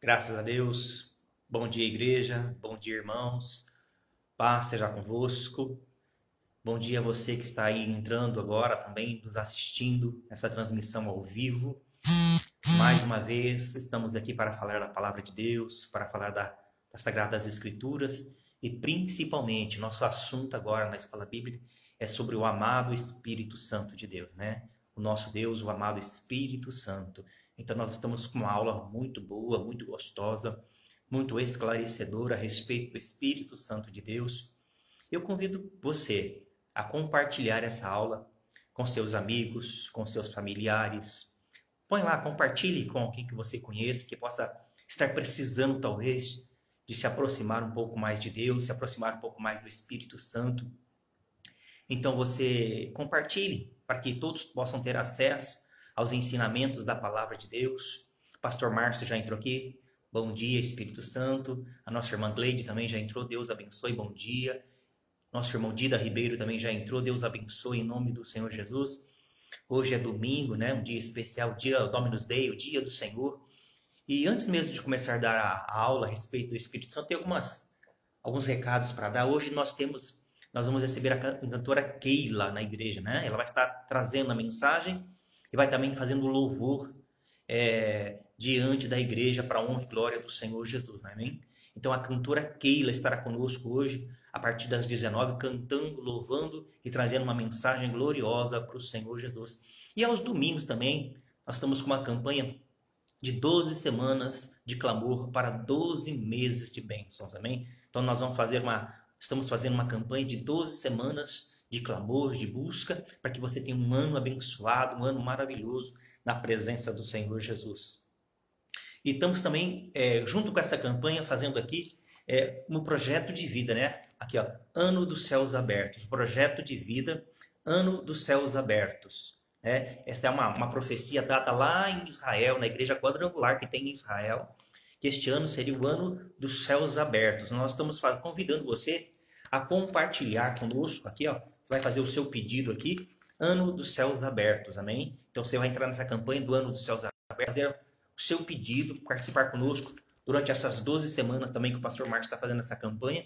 Graças a Deus. Bom dia, igreja. Bom dia, irmãos. Paz seja convosco. Bom dia a você que está aí entrando agora também, nos assistindo nessa transmissão ao vivo. Mais uma vez, estamos aqui para falar da palavra de Deus, para falar das Sagradas Escrituras e principalmente, nosso assunto agora na Escola Bíblica é sobre o amado Espírito Santo de Deus, né? O nosso Deus, o amado Espírito Santo. Então, nós estamos com uma aula muito boa, muito gostosa, muito esclarecedora a respeito do Espírito Santo de Deus. Eu convido você a compartilhar essa aula com seus amigos, com seus familiares. Põe lá, compartilhe com alguém que você conheça, que possa estar precisando, talvez, de se aproximar um pouco mais de Deus, se aproximar um pouco mais do Espírito Santo. Então, você compartilhe para que todos possam ter acesso aos ensinamentos da palavra de Deus. Pastor Márcio já entrou aqui. Bom dia, Espírito Santo. A nossa irmã Gleide também já entrou. Deus abençoe. Bom dia. Nosso irmão Dida Ribeiro também já entrou. Deus abençoe em nome do Senhor Jesus. Hoje é domingo, né? Um dia especial, dia Dominus Day, o dia do Senhor. E antes mesmo de começar a dar a aula a respeito do Espírito Santo, tem alguns recados para dar. Hoje nós vamos receber a cantora Keila na igreja, né? Ela vai estar trazendo a mensagem e vai também fazendo louvor diante da igreja para a honra e glória do Senhor Jesus, amém? Então a cantora Keila estará conosco hoje, a partir das 19, cantando, louvando e trazendo uma mensagem gloriosa para o Senhor Jesus. E aos domingos também, nós estamos com uma campanha de 12 semanas de clamor para 12 meses de bênçãos, amém? Então nós estamos fazendo uma campanha de 12 semanas de clamor, de busca, para que você tenha um ano abençoado, um ano maravilhoso na presença do Senhor Jesus. E estamos também, junto com essa campanha, fazendo aqui um projeto de vida, né? Aqui, ó, Ano dos Céus Abertos, projeto de vida, Ano dos Céus Abertos. Esta é uma profecia dada lá em Israel, na igreja quadrangular que tem em Israel, que este ano seria o Ano dos Céus Abertos. Nós estamos convidando você a compartilhar conosco aqui, ó. Você vai fazer o seu pedido aqui, Ano dos Céus Abertos, amém? Então você vai entrar nessa campanha do Ano dos Céus Abertos, fazer o seu pedido, participar conosco durante essas 12 semanas também que o pastor Marcos está fazendo essa campanha,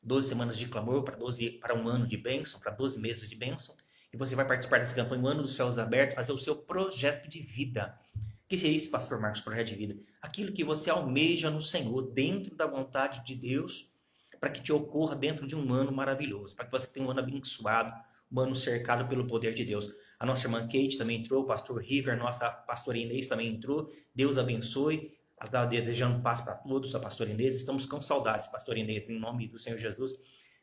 12 semanas de clamor para um ano de bênção, para 12 meses de bênção, e você vai participar dessa campanha, o Ano dos Céus Abertos, fazer o seu projeto de vida. O que seria isso, pastor Marcos, projeto de vida? Aquilo que você almeja no Senhor, dentro da vontade de Deus, para que te ocorra dentro de um ano maravilhoso, para que você tenha um ano abençoado, um ano cercado pelo poder de Deus. A nossa irmã Kate também entrou, o pastor River, nossa pastora Inês também entrou. Deus abençoe. Ela está desejando paz para todos, a pastora Inês. Estamos com saudades, pastora Inês, em nome do Senhor Jesus.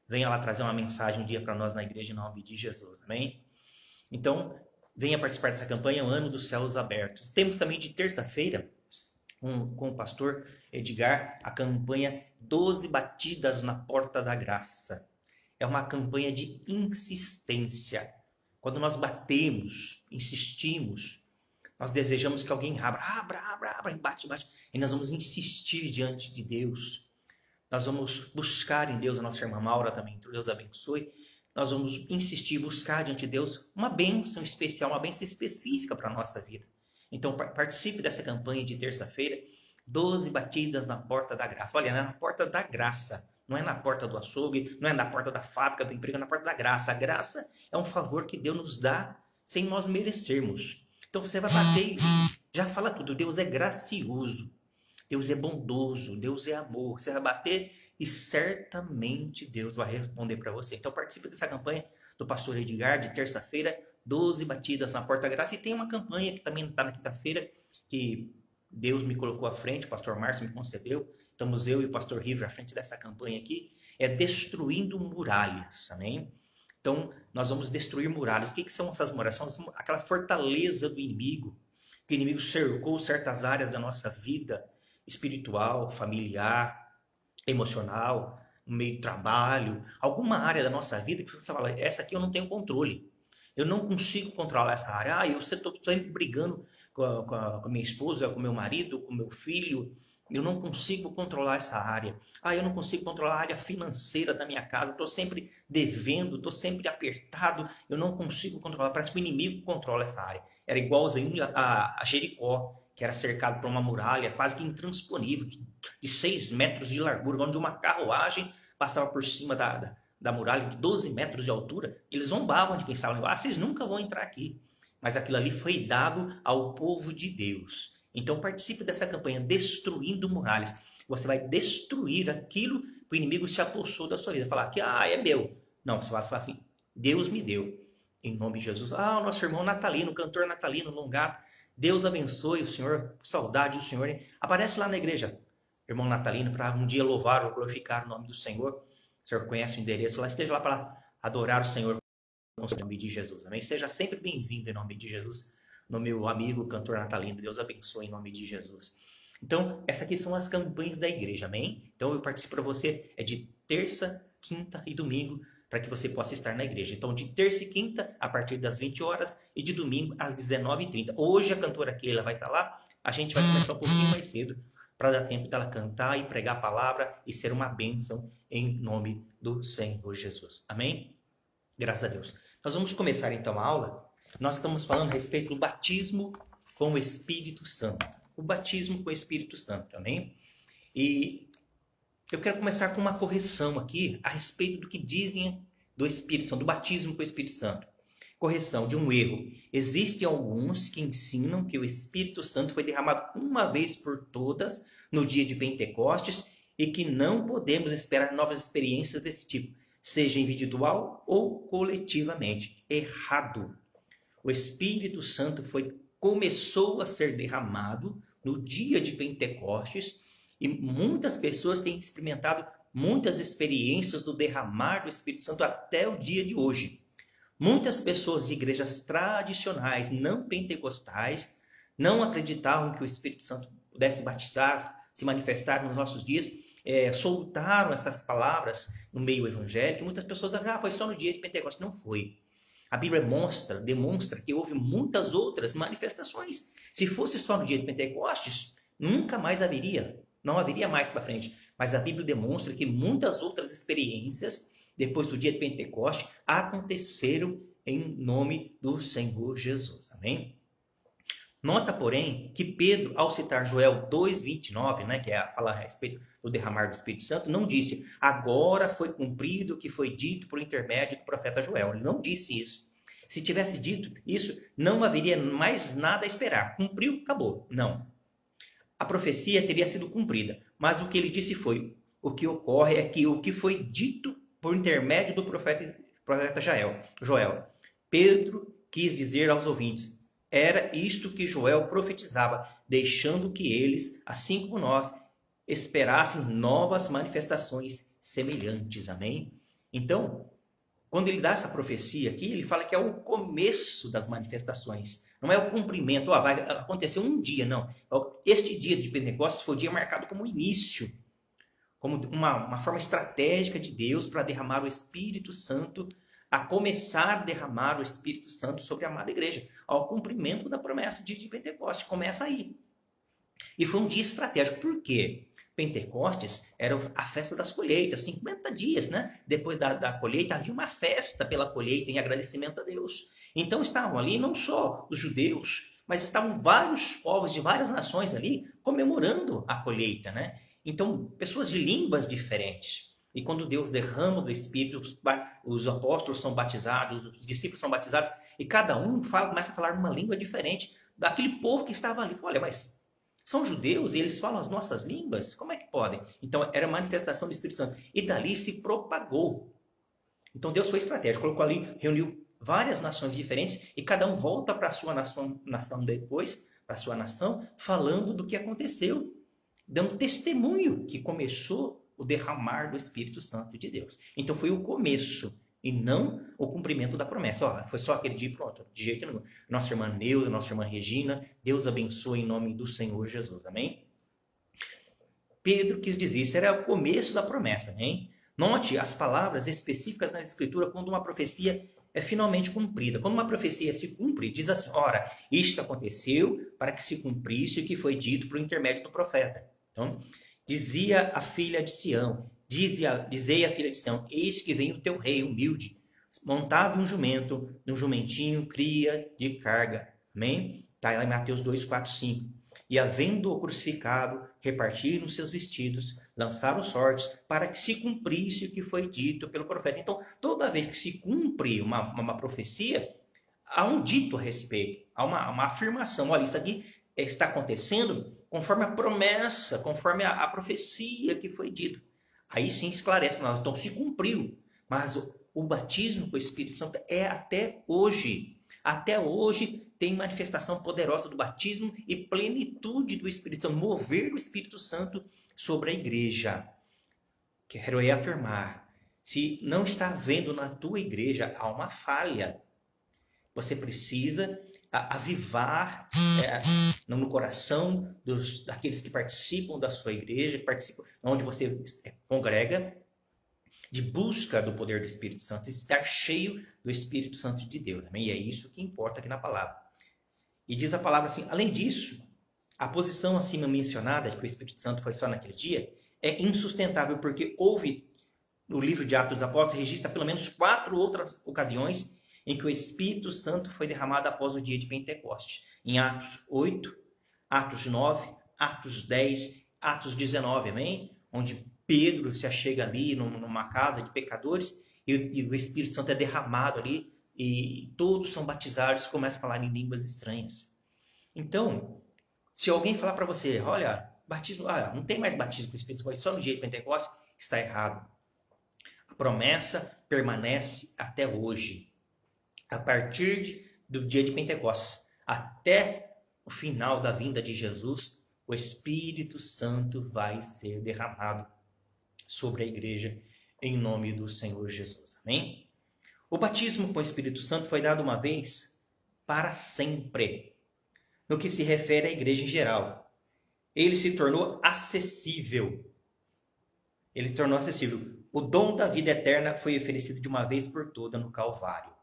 Venha lá trazer uma mensagem um dia para nós na igreja, em nome de Jesus, amém? Então, venha participar dessa campanha, o Ano dos Céus Abertos. Temos também de terça-feira, com o pastor Edgar, a campanha 12 Batidas na Porta da Graça. É uma campanha de insistência. Quando nós batemos, insistimos, nós desejamos que alguém abra, bate. E nós vamos insistir diante de Deus. Nós vamos buscar em Deus, a nossa irmã Maura também, Deus abençoe. Nós vamos insistir, buscar diante de Deus uma bênção especial, uma bênção específica para a nossa vida. Então, participe dessa campanha de terça-feira, 12 batidas na porta da graça. Olha, é na porta da graça, não é na porta do açougue, não é na porta da fábrica, do emprego, é na porta da graça. A graça é um favor que Deus nos dá sem nós merecermos. Então, você vai bater e já fala tudo. Deus é gracioso, Deus é bondoso, Deus é amor. Você vai bater e certamente Deus vai responder para você. Então, participe dessa campanha do pastor Edgar, de terça-feira, 12 batidas na porta da graça. E tem uma campanha que também está na quinta-feira, que Deus me colocou à frente, o pastor Márcio me concedeu. Estamos eu e o pastor River à frente dessa campanha aqui. É Destruindo Muralhas, amém? Então, nós vamos destruir muralhas. O que são essas muralhas? São aquela fortaleza do inimigo. Que o inimigo cercou certas áreas da nossa vida espiritual, familiar, emocional, no meio do trabalho, alguma área da nossa vida que você fala, essa aqui eu não tenho controle. Eu não consigo controlar essa área. Eu estou sempre brigando com a minha esposa, com meu marido, com meu filho. Eu não consigo controlar essa área. Eu não consigo controlar a área financeira da minha casa. Estou sempre devendo, estou sempre apertado. Eu não consigo controlar. Parece que o inimigo controla essa área. Era igualzinho a Jericó, que era cercado por uma muralha quase que intransponível, de 6 metros de largura, onde uma carruagem passava por cima da muralha de 12 metros de altura. Eles zombavam de quem estava lá. Vocês nunca vão entrar aqui. Mas aquilo ali foi dado ao povo de Deus. Então participe dessa campanha, destruindo muralhas. Você vai destruir aquilo que o inimigo se apossou da sua vida. Falar que é meu. Não, você vai falar assim, Deus me deu. Em nome de Jesus. O nosso irmão Natalino, cantor Natalino Longato. Deus abençoe o senhor, saudade do senhor. Hein? Aparece lá na igreja, irmão Natalino, para um dia louvar ou glorificar o nome do Senhor. O senhor conhece o endereço lá, esteja lá para adorar o Senhor em nome de Jesus. Amém? Seja sempre bem-vindo em nome de Jesus, no meu amigo cantor Natalino. Deus abençoe em nome de Jesus. Então, essas aqui são as campanhas da igreja, amém? Então, eu participo para você, é de terça, quinta e domingo, para que você possa estar na igreja. Então, de terça e quinta, a partir das 20 horas, e de domingo, às 19h30. Hoje, a cantora Keila vai estar lá, a gente vai começar um pouquinho mais cedo, para dar tempo dela cantar e pregar a palavra e ser uma bênção em nome do Senhor Jesus. Amém? Graças a Deus. Nós vamos começar, então, a aula. Nós estamos falando a respeito do batismo com o Espírito Santo. O batismo com o Espírito Santo, amém? E eu quero começar com uma correção aqui a respeito do que dizem do Espírito Santo, do batismo com o Espírito Santo. Correção de um erro. Existem alguns que ensinam que o Espírito Santo foi derramado uma vez por todas no dia de Pentecostes e que não podemos esperar novas experiências desse tipo, seja individual ou coletivamente. Errado. O Espírito Santo começou a ser derramado no dia de Pentecostes e muitas pessoas têm experimentado muitas experiências do derramar do Espírito Santo até o dia de hoje. Muitas pessoas de igrejas tradicionais, não pentecostais, não acreditavam que o Espírito Santo pudesse batizar, se manifestar nos nossos dias, soltaram essas palavras no meio evangélico. Muitas pessoas acham, foi só no dia de Pentecostes. Não foi. A Bíblia demonstra que houve muitas outras manifestações. Se fosse só no dia de Pentecostes, nunca mais haveria, não haveria mais para frente. Mas a Bíblia demonstra que muitas outras experiências depois do dia de Pentecostes, aconteceram em nome do Senhor Jesus. Amém? Nota, porém, que Pedro, ao citar Joel 2,29, né, que fala a respeito do derramar do Espírito Santo, não disse, agora foi cumprido o que foi dito por intermédio do profeta Joel. Ele não disse isso. Se tivesse dito isso, não haveria mais nada a esperar. Cumpriu, acabou. Não. A profecia teria sido cumprida, mas o que ele disse foi, o que ocorre é que o que foi dito por intermédio do profeta Joel. Pedro quis dizer aos ouvintes, era isto que Joel profetizava, deixando que eles, assim como nós, esperassem novas manifestações semelhantes. Amém? Então, quando ele dá essa profecia aqui, ele fala que é o começo das manifestações. Não é o cumprimento, vai acontecer um dia, não. Este dia de Pentecostes foi o dia marcado como início, como uma forma estratégica de Deus para derramar o Espírito Santo, a começar a derramar o Espírito Santo sobre a amada igreja, ao cumprimento da promessa do dia de Pentecostes. Começa aí. E foi um dia estratégico. Por quê? Pentecostes era a festa das colheitas, 50 dias, né? Depois da colheita, havia uma festa pela colheita em agradecimento a Deus. Então estavam ali não só os judeus, mas estavam vários povos de várias nações ali comemorando a colheita, né? Então, pessoas de línguas diferentes. E quando Deus derrama do Espírito, os apóstolos são batizados, os discípulos são batizados, e cada um começa a falar uma língua diferente daquele povo que estava ali. Olha, mas são judeus e eles falam as nossas línguas? Como é que podem? Então, era manifestação do Espírito Santo. E dali se propagou. Então, Deus foi estratégico, colocou ali, reuniu várias nações diferentes, e cada um volta para a sua nação depois, para a sua nação, falando do que aconteceu, dando testemunho que começou o derramar do Espírito Santo de Deus. Então foi o começo e não o cumprimento da promessa. Foi só aquele dia e pronto, de jeito nenhum. Nossa irmã Neuza, nossa irmã Regina, Deus abençoe em nome do Senhor Jesus, amém? Pedro quis dizer, isso era o começo da promessa, amém? Note as palavras específicas na Escritura quando uma profecia é finalmente cumprida. Quando uma profecia se cumpre, diz assim, ora, isto aconteceu para que se cumprisse o que foi dito por intermédio do profeta. Então, dizia a filha de Sião, dizei a filha de Sião, eis que vem o teu rei humilde, montado em um jumento, num jumentinho, cria de carga. Amém? Está lá em Mateus 2, 4, 5. E, havendo-o crucificado, repartiram seus vestidos, lançaram sortes, para que se cumprisse o que foi dito pelo profeta. Então, toda vez que se cumpre uma profecia, há um dito a respeito, há uma afirmação. Olha, isso aqui está acontecendo conforme a promessa, conforme a profecia que foi dito. Aí sim esclarece para nós. Então, se cumpriu. Mas o batismo com o Espírito Santo é até hoje. Até hoje tem manifestação poderosa do batismo e plenitude do Espírito Santo, mover do Espírito Santo sobre a igreja. Quero afirmar, se não está havendo na tua igreja, há uma falha. Você precisa avivar no coração daqueles que participam da sua igreja, onde você congrega, de busca do poder do Espírito Santo, estar cheio do Espírito Santo de Deus. Amém? E é isso que importa aqui na palavra. E diz a palavra assim, além disso, a posição acima mencionada, de que o Espírito Santo foi só naquele dia, é insustentável, porque houve, no livro de Atos dos Apóstolos, registra pelo menos 4 outras ocasiões em que o Espírito Santo foi derramado após o dia de Pentecostes. Em Atos 8, Atos 9, Atos 10, Atos 19, amém? Onde Pedro se achega ali numa casa de pecadores e o Espírito Santo é derramado ali e todos são batizados e começam a falar em línguas estranhas. Então, se alguém falar para você, olha, batismo, não tem mais batismo com o Espírito Santo, só no dia de Pentecostes, está errado. A promessa permanece até hoje. A partir do dia de Pentecostes até o final da vinda de Jesus, o Espírito Santo vai ser derramado sobre a igreja em nome do Senhor Jesus. Amém? O batismo com o Espírito Santo foi dado uma vez para sempre, no que se refere à igreja em geral. Ele se tornou acessível. Ele se tornou acessível. O dom da vida eterna foi oferecido de uma vez por todas no Calvário.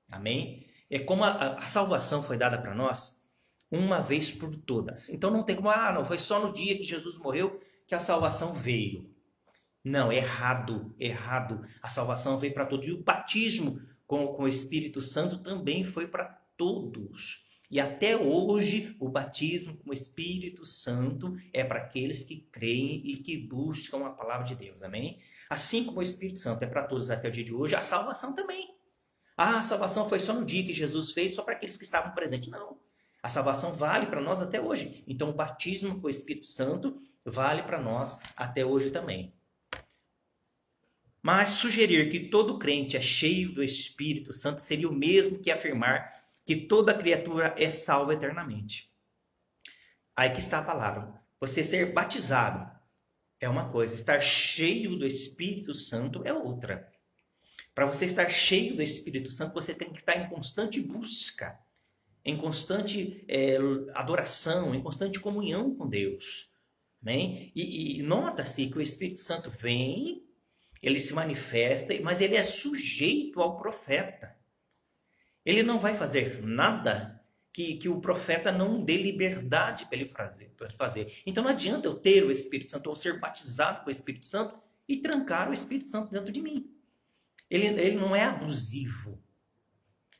Amém? É como a salvação foi dada para nós uma vez por todas. Então não tem como, não, foi só no dia que Jesus morreu que a salvação veio. Não, errado. A salvação veio para todos. E o batismo com o Espírito Santo também foi para todos. E até hoje, o batismo com o Espírito Santo é para aqueles que creem e que buscam a palavra de Deus. Amém? Assim como o Espírito Santo é para todos até o dia de hoje, a salvação também. A salvação foi só no dia que Jesus fez, só para aqueles que estavam presentes. Não. A salvação vale para nós até hoje. Então, o batismo com o Espírito Santo vale para nós até hoje também. Mas sugerir que todo crente é cheio do Espírito Santo seria o mesmo que afirmar que toda criatura é salva eternamente. Aí que está a palavra. Você ser batizado é uma coisa, estar cheio do Espírito Santo é outra. Para você estar cheio do Espírito Santo, você tem que estar em constante busca, em constante adoração, em constante comunhão com Deus. Amém? E nota-se que o Espírito Santo vem, ele se manifesta, mas ele é sujeito ao profeta. Ele não vai fazer nada que o profeta não dê liberdade para ele fazer. Então não adianta eu ter o Espírito Santo ou ser batizado com o Espírito Santo e trancar o Espírito Santo dentro de mim. Ele não é abusivo.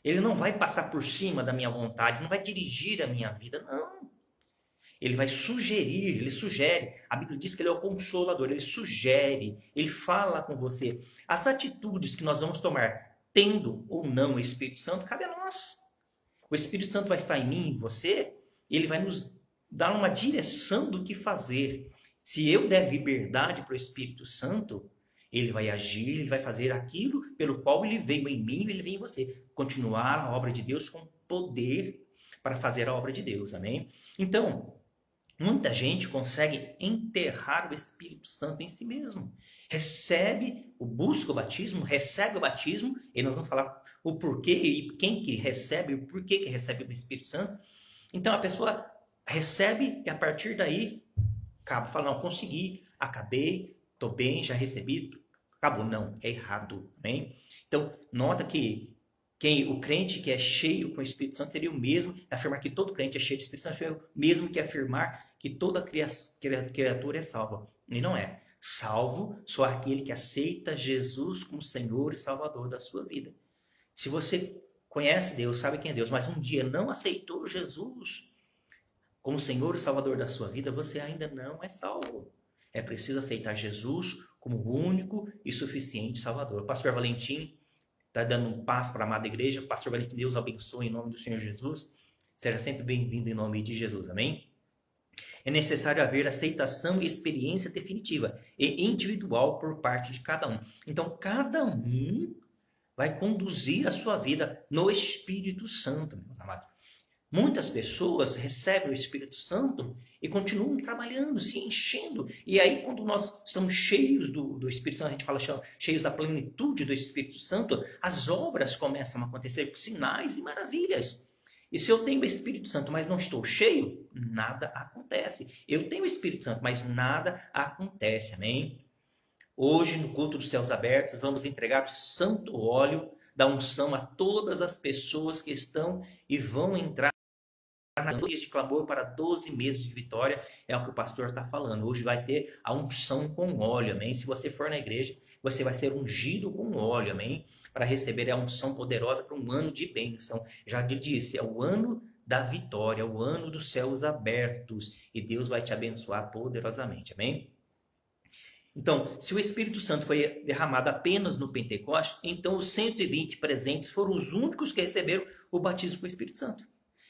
Ele não vai passar por cima da minha vontade, não vai dirigir a minha vida, não. Ele vai sugerir, ele sugere. A Bíblia diz que ele é o consolador, ele sugere, ele fala com você. As atitudes que nós vamos tomar, tendo ou não o Espírito Santo, cabe a nós. O Espírito Santo vai estar em mim, em você, ele vai nos dar uma direção do que fazer. Se eu der liberdade para o Espírito Santo, ele vai agir, ele vai fazer aquilo pelo qual ele veio em mim e ele veio em você. Continuar a obra de Deus com poder para fazer a obra de Deus, amém? Então, muita gente consegue enterrar o Espírito Santo em si mesmo. Busca o batismo, recebe o batismo, e nós vamos falar o porquê e quem que recebe, o porquê que recebe o Espírito Santo. Então a pessoa recebe e a partir daí fala, não, consegui, acabei, estou bem, já recebi, acabou. Não, é errado. Né? Então, nota que o crente que é cheio com o Espírito Santo seria o mesmo, afirmar que todo crente é cheio do Espírito Santo seria o mesmo que afirmar que toda criatura é salva. E não é. Salvo só aquele que aceita Jesus como Senhor e Salvador da sua vida. Se você conhece Deus, sabe quem é Deus, mas um dia não aceitou Jesus como Senhor e Salvador da sua vida, você ainda não é salvo. É preciso aceitar Jesus como o único e suficiente Salvador. Pastor Valentim está dando um passo para a amada igreja. Pastor Valentim, Deus abençoe em nome do Senhor Jesus. Seja sempre bem-vindo em nome de Jesus. Amém? É necessário haver aceitação e experiência definitiva e individual por parte de cada um. Então, cada um vai conduzir a sua vida no Espírito Santo, meus amados. Muitas pessoas recebem o Espírito Santo e continuam trabalhando, se enchendo. E aí, quando nós estamos cheios do Espírito Santo, a gente fala cheios da plenitude do Espírito Santo, as obras começam a acontecer, sinais e maravilhas. E se eu tenho o Espírito Santo, mas não estou cheio, nada acontece. Eu tenho o Espírito Santo, mas nada acontece, amém? Hoje, no culto dos céus abertos, vamos entregar o santo óleo da unção a todas as pessoas que estão e vão entrar na dias de clamor para 12 meses de vitória, é o que o pastor está falando. Hoje vai ter a unção com óleo, amém? Se você for na igreja, você vai ser ungido com óleo, amém? Para receber a unção poderosa para um ano de bênção. Já disse, é o ano da vitória, é o ano dos céus abertos, e Deus vai te abençoar poderosamente, amém? Então, se o Espírito Santo foi derramado apenas no Pentecostes, então os 120 presentes foram os únicos que receberam o batismo com o Espírito Santo.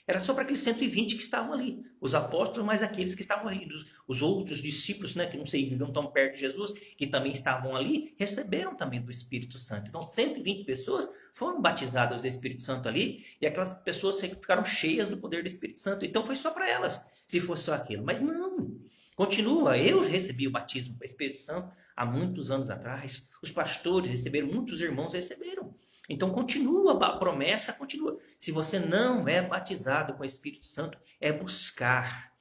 Era só para aqueles 120 que estavam ali, os apóstolos, mas aqueles que estavam ali, os outros discípulos, né, que não sei, não tão perto de Jesus, que também estavam ali, receberam também do Espírito Santo. Então, 120 pessoas foram batizadas do Espírito Santo ali, e aquelas pessoas ficaram cheias do poder do Espírito Santo. Então, foi só para elas, se fosse só aquilo. Mas não, continua. Eu recebi o batismo com o Espírito Santo há muitos anos atrás. Os pastores receberam, muitos irmãos receberam. Então continua, a promessa continua. Se você não é batizado com o Espírito Santo, é buscar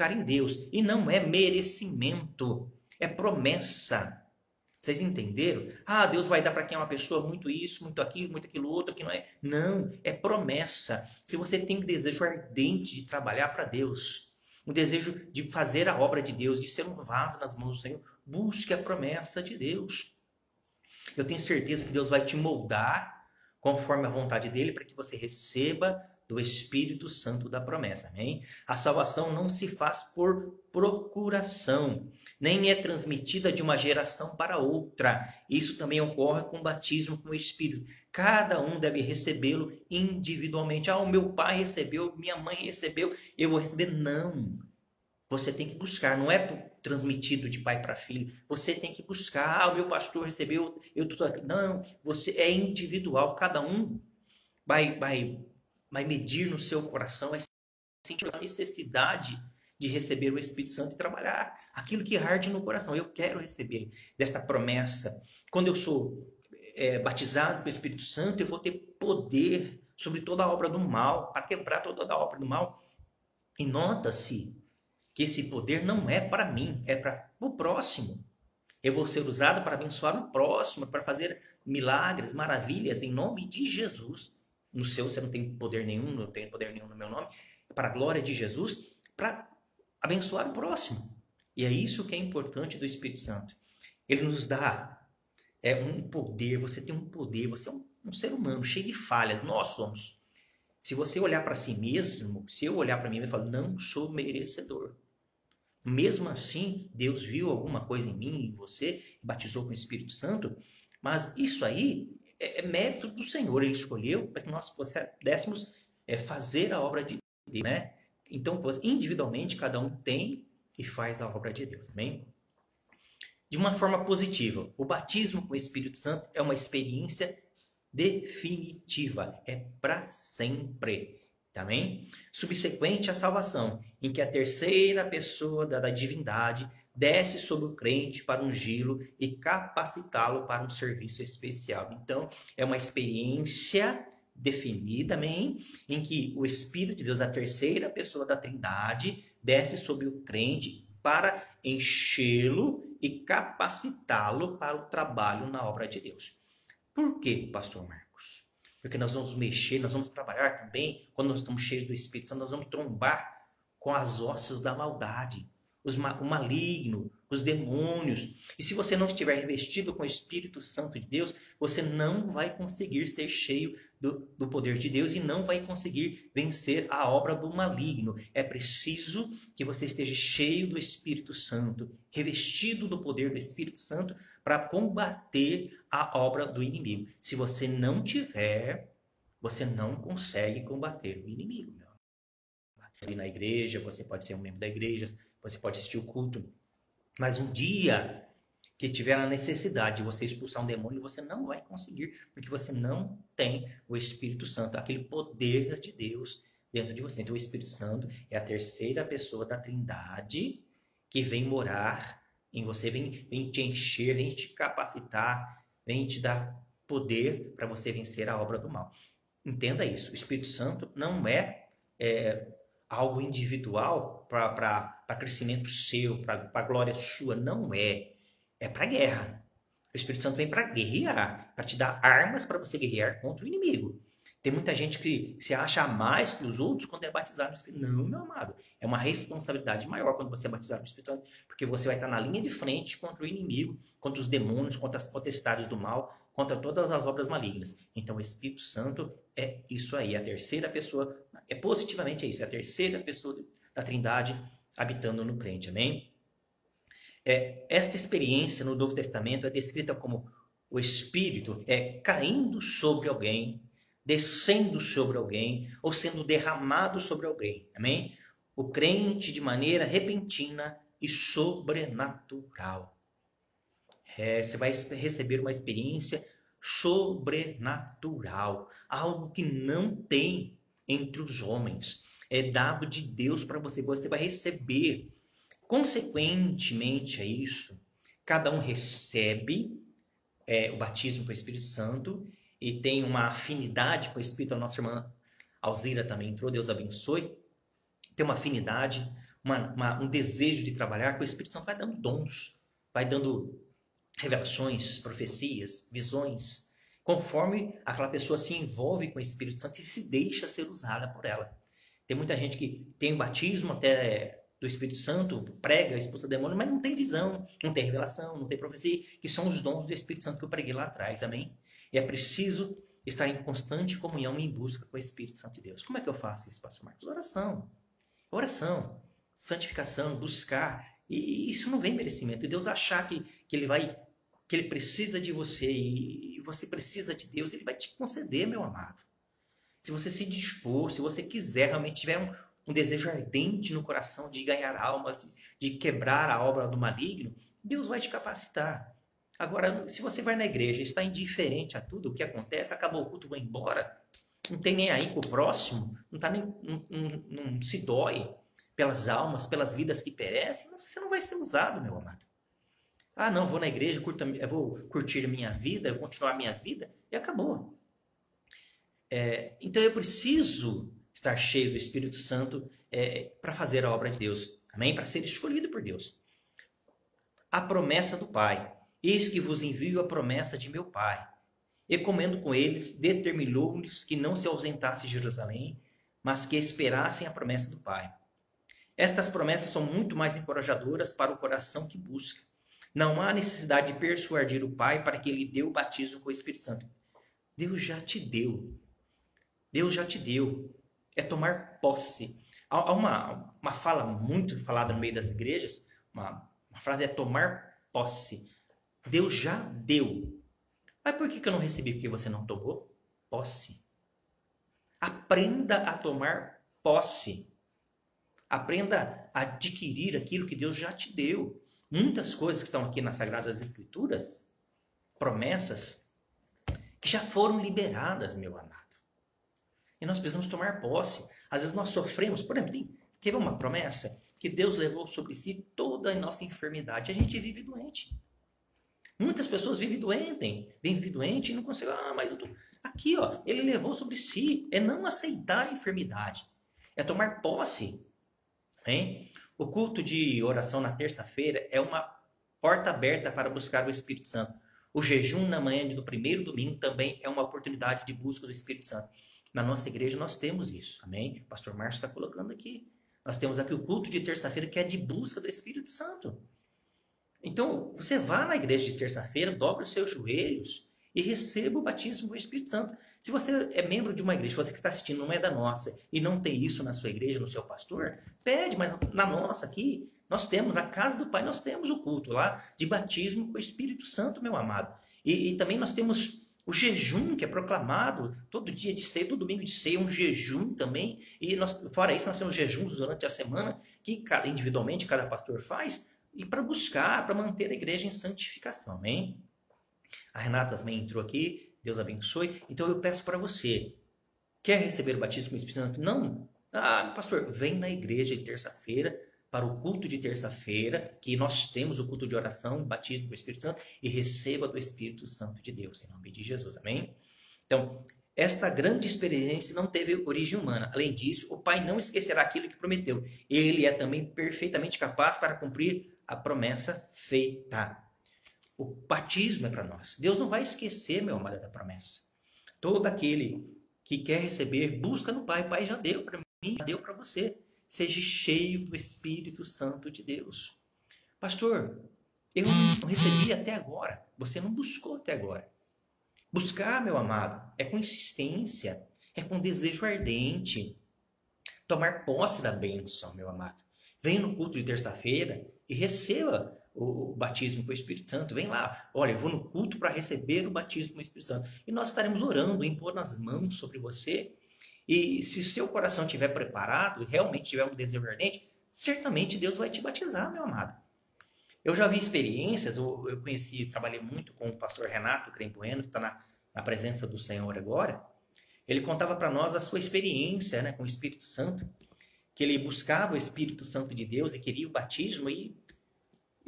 em Deus. E não é merecimento, é promessa. Vocês entenderam? Ah, Deus vai dar para quem é uma pessoa muito isso, muito aquilo outro, que não é. Não, é promessa. Se você tem um desejo ardente de trabalhar para Deus, um desejo de fazer a obra de Deus, de ser um vaso nas mãos do Senhor, busque a promessa de Deus. Eu tenho certeza que Deus vai te moldar conforme a vontade dele para que você receba do Espírito Santo da promessa, amém? A salvação não se faz por procuração, nem é transmitida de uma geração para outra. Isso também ocorre com o batismo com o Espírito. Cada um deve recebê-lo individualmente. Ah, o meu pai recebeu, minha mãe recebeu, eu vou receber. Não. Você tem que buscar, não é transmitido de pai para filho. Você tem que buscar. Ah, o meu pastor recebeu, eu estou aqui. Não, você é individual. Cada um vai medir no seu coração, vai sentir a necessidade de receber o Espírito Santo e trabalhar aquilo que arde no coração. Eu quero receber desta promessa. Quando eu sou batizado pelo Espírito Santo, eu vou ter poder sobre toda a obra do mal, para quebrar toda a obra do mal. E nota-se que esse poder não é para mim, é para o próximo. Eu vou ser usado para abençoar o próximo, para fazer milagres, maravilhas, em nome de Jesus. No seu você não tem poder nenhum, não tem poder nenhum no meu nome. Para a glória de Jesus, para abençoar o próximo. E é isso que é importante do Espírito Santo. Ele nos dá um poder, você tem um poder, você é um ser humano cheio de falhas, nós somos. Se você olhar para si mesmo, se eu olhar para mim e falar, não sou merecedor. Mesmo assim, Deus viu alguma coisa em mim, em você, e batizou com o Espírito Santo, mas isso aí é mérito do Senhor. Ele escolheu para que nós pudéssemos fazer a obra de Deus, né? Então, individualmente, cada um tem e faz a obra de Deus, amém? De uma forma positiva, o batismo com o Espírito Santo é uma experiência definitiva, é para sempre, também. Subsequente à salvação, em que a terceira pessoa da divindade desce sobre o crente para ungí-lo e capacitá-lo para um serviço especial. Então, é uma experiência definida, amém? Em que o Espírito de Deus, a terceira pessoa da Trindade, desce sobre o crente para enchê-lo e capacitá-lo para o trabalho na obra de Deus. Por quê, pastor Marcos? Porque nós vamos mexer, nós vamos trabalhar também, quando nós estamos cheios do Espírito Santo, nós vamos trombar com as hostes da maldade. o maligno, os demônios. E se você não estiver revestido com o Espírito Santo de Deus, você não vai conseguir ser cheio do poder de Deus e não vai conseguir vencer a obra do maligno. É preciso que você esteja cheio do Espírito Santo, revestido do poder do Espírito Santo para combater a obra do inimigo. Se você não tiver, você não consegue combater o inimigo. Ir na igreja, você pode ser um membro da igreja, você pode assistir o culto, mas um dia que tiver a necessidade de você expulsar um demônio, você não vai conseguir, porque você não tem o Espírito Santo, aquele poder de Deus dentro de você. Então o Espírito Santo é a terceira pessoa da Trindade que vem morar em você, vem te encher, vem te capacitar, vem te dar poder para você vencer a obra do mal. Entenda isso, o Espírito Santo não é algo individual para crescimento seu, para glória sua. Não é. É para guerra. O Espírito Santo vem para guerrear, para te dar armas para você guerrear contra o inimigo. Tem muita gente que se acha mais que os outros quando é batizado no Espírito Santo. Não, meu amado. É uma responsabilidade maior quando você é batizado no Espírito Santo, porque você vai estar na linha de frente contra o inimigo, contra os demônios, contra as potestades do mal, contra todas as obras malignas. Então o Espírito Santo é isso aí, a terceira pessoa, positivamente é isso, é a terceira pessoa da Trindade habitando no crente, amém? Esta experiência no Novo Testamento é descrita como o Espírito caindo sobre alguém, descendo sobre alguém, ou sendo derramado sobre alguém, amém? O crente de maneira repentina e sobrenatural. Você vai receber uma experiência sobrenatural, algo que não tem entre os homens, é dado de Deus para você, você vai receber. Consequentemente a isso, cada um recebe o batismo com o Espírito Santo e tem uma afinidade com o Espírito. A nossa irmã Alzira também entrou, Deus abençoe. Tem uma afinidade, um desejo de trabalhar com o Espírito Santo, vai dando dons, vai dando revelações, profecias, visões, conforme aquela pessoa se envolve com o Espírito Santo e se deixa ser usada por ela. Tem muita gente que tem o batismo até do Espírito Santo, prega, expulsa demônio, mas não tem visão, não tem revelação, não tem profecia, que são os dons do Espírito Santo que eu preguei lá atrás, amém? E é preciso estar em constante comunhão e em busca com o Espírito Santo de Deus. Como é que eu faço isso, pastor Marcos? Oração, santificação, buscar. E isso não vem merecimento. E Deus achar que ele precisa de você e você precisa de Deus, ele vai te conceder, meu amado. Se você se dispor, se você quiser, realmente tiver um desejo ardente no coração de ganhar almas, de quebrar a obra do maligno, Deus vai te capacitar. Agora, se você vai na igreja e está indiferente a tudo o que acontece, acabou o culto, vai embora, não tem nem aí com o próximo, não se dói pelas almas, pelas vidas que perecem, você não vai ser usado, meu amado. Ah, não, vou na igreja, eu vou curtir minha vida, vou continuar minha vida, e acabou. Então eu preciso estar cheio do Espírito Santo para fazer a obra de Deus, amém? Para ser escolhido por Deus. A promessa do Pai. Eis que vos envio a promessa de meu Pai. E comendo com eles, determinou-lhes que não se ausentasse de Jerusalém, mas que esperassem a promessa do Pai. Estas promessas são muito mais encorajadoras para o coração que busca. Não há necessidade de persuadir o Pai para que ele dê o batismo com o Espírito Santo. Deus já te deu. Deus já te deu. É tomar posse. Há uma fala muito falada no meio das igrejas, uma frase é tomar posse. Deus já deu. Mas por que eu não recebi? Porque você não tomou posse. Aprenda a tomar posse. Aprenda a adquirir aquilo que Deus já te deu. Muitas coisas que estão aqui nas Sagradas Escrituras, promessas, que já foram liberadas, meu amado. E nós precisamos tomar posse. Às vezes nós sofremos, por exemplo, quer ver uma promessa? Que Deus levou sobre si toda a nossa enfermidade. A gente vive doente. Muitas pessoas vivem doente e não conseguem. Mas eu tô... Aqui, ó, ele levou sobre si. É não aceitar a enfermidade. É tomar posse. Hein? O culto de oração na terça-feira é uma porta aberta para buscar o Espírito Santo. O jejum na manhã do primeiro domingo também é uma oportunidade de busca do Espírito Santo. Na nossa igreja nós temos isso, amém? O pastor Márcio está colocando aqui. Nós temos aqui o culto de terça-feira, que é de busca do Espírito Santo. Então, você vá na igreja de terça-feira, dobre os seus joelhos e receba o batismo do Espírito Santo. Se você é membro de uma igreja, você que está assistindo não é da nossa e não tem isso na sua igreja, no seu pastor, pede, mas na nossa aqui, nós temos, na casa do Pai, nós temos o culto lá de batismo com o Espírito Santo, meu amado. E também nós temos o jejum que é proclamado todo dia de ceia, todo domingo de ceia, um jejum também. E fora isso, nós temos jejuns durante a semana que individualmente cada pastor faz e para buscar, para manter a igreja em santificação, amém? A Renata também entrou aqui, Deus abençoe. Então eu peço para você, quer receber o batismo com o Espírito Santo? Não? Pastor, vem na igreja de terça-feira, para o culto de terça-feira, que nós temos o culto de oração, batismo com o Espírito Santo, e receba do Espírito Santo de Deus, em nome de Jesus, amém? Então, esta grande experiência não teve origem humana. Além disso, o Pai não esquecerá aquilo que prometeu. Ele é também perfeitamente capaz para cumprir a promessa feita. O batismo é para nós. Deus não vai esquecer, meu amado, da promessa. Todo aquele que quer receber, busca no Pai. O Pai já deu para mim, já deu para você. Seja cheio do Espírito Santo de Deus. Pastor, eu não recebi até agora. Você não buscou até agora. Buscar, meu amado, é com insistência, é com desejo ardente. Tomar posse da bênção, meu amado. Venha no culto de terça-feira e receba o batismo com o Espírito Santo. Vem lá, olha, eu vou no culto para receber o batismo com o Espírito Santo. E nós estaremos orando, impondo as mãos sobre você. E se o seu coração estiver preparado, realmente tiver um desejo ardente, certamente Deus vai te batizar, meu amado. Eu já vi experiências, eu trabalhei muito com o pastor Renato Crempoeno, que está na presença do Senhor agora. Ele contava para nós a sua experiência, né, com o Espírito Santo, que ele buscava o Espírito Santo de Deus e queria o batismo e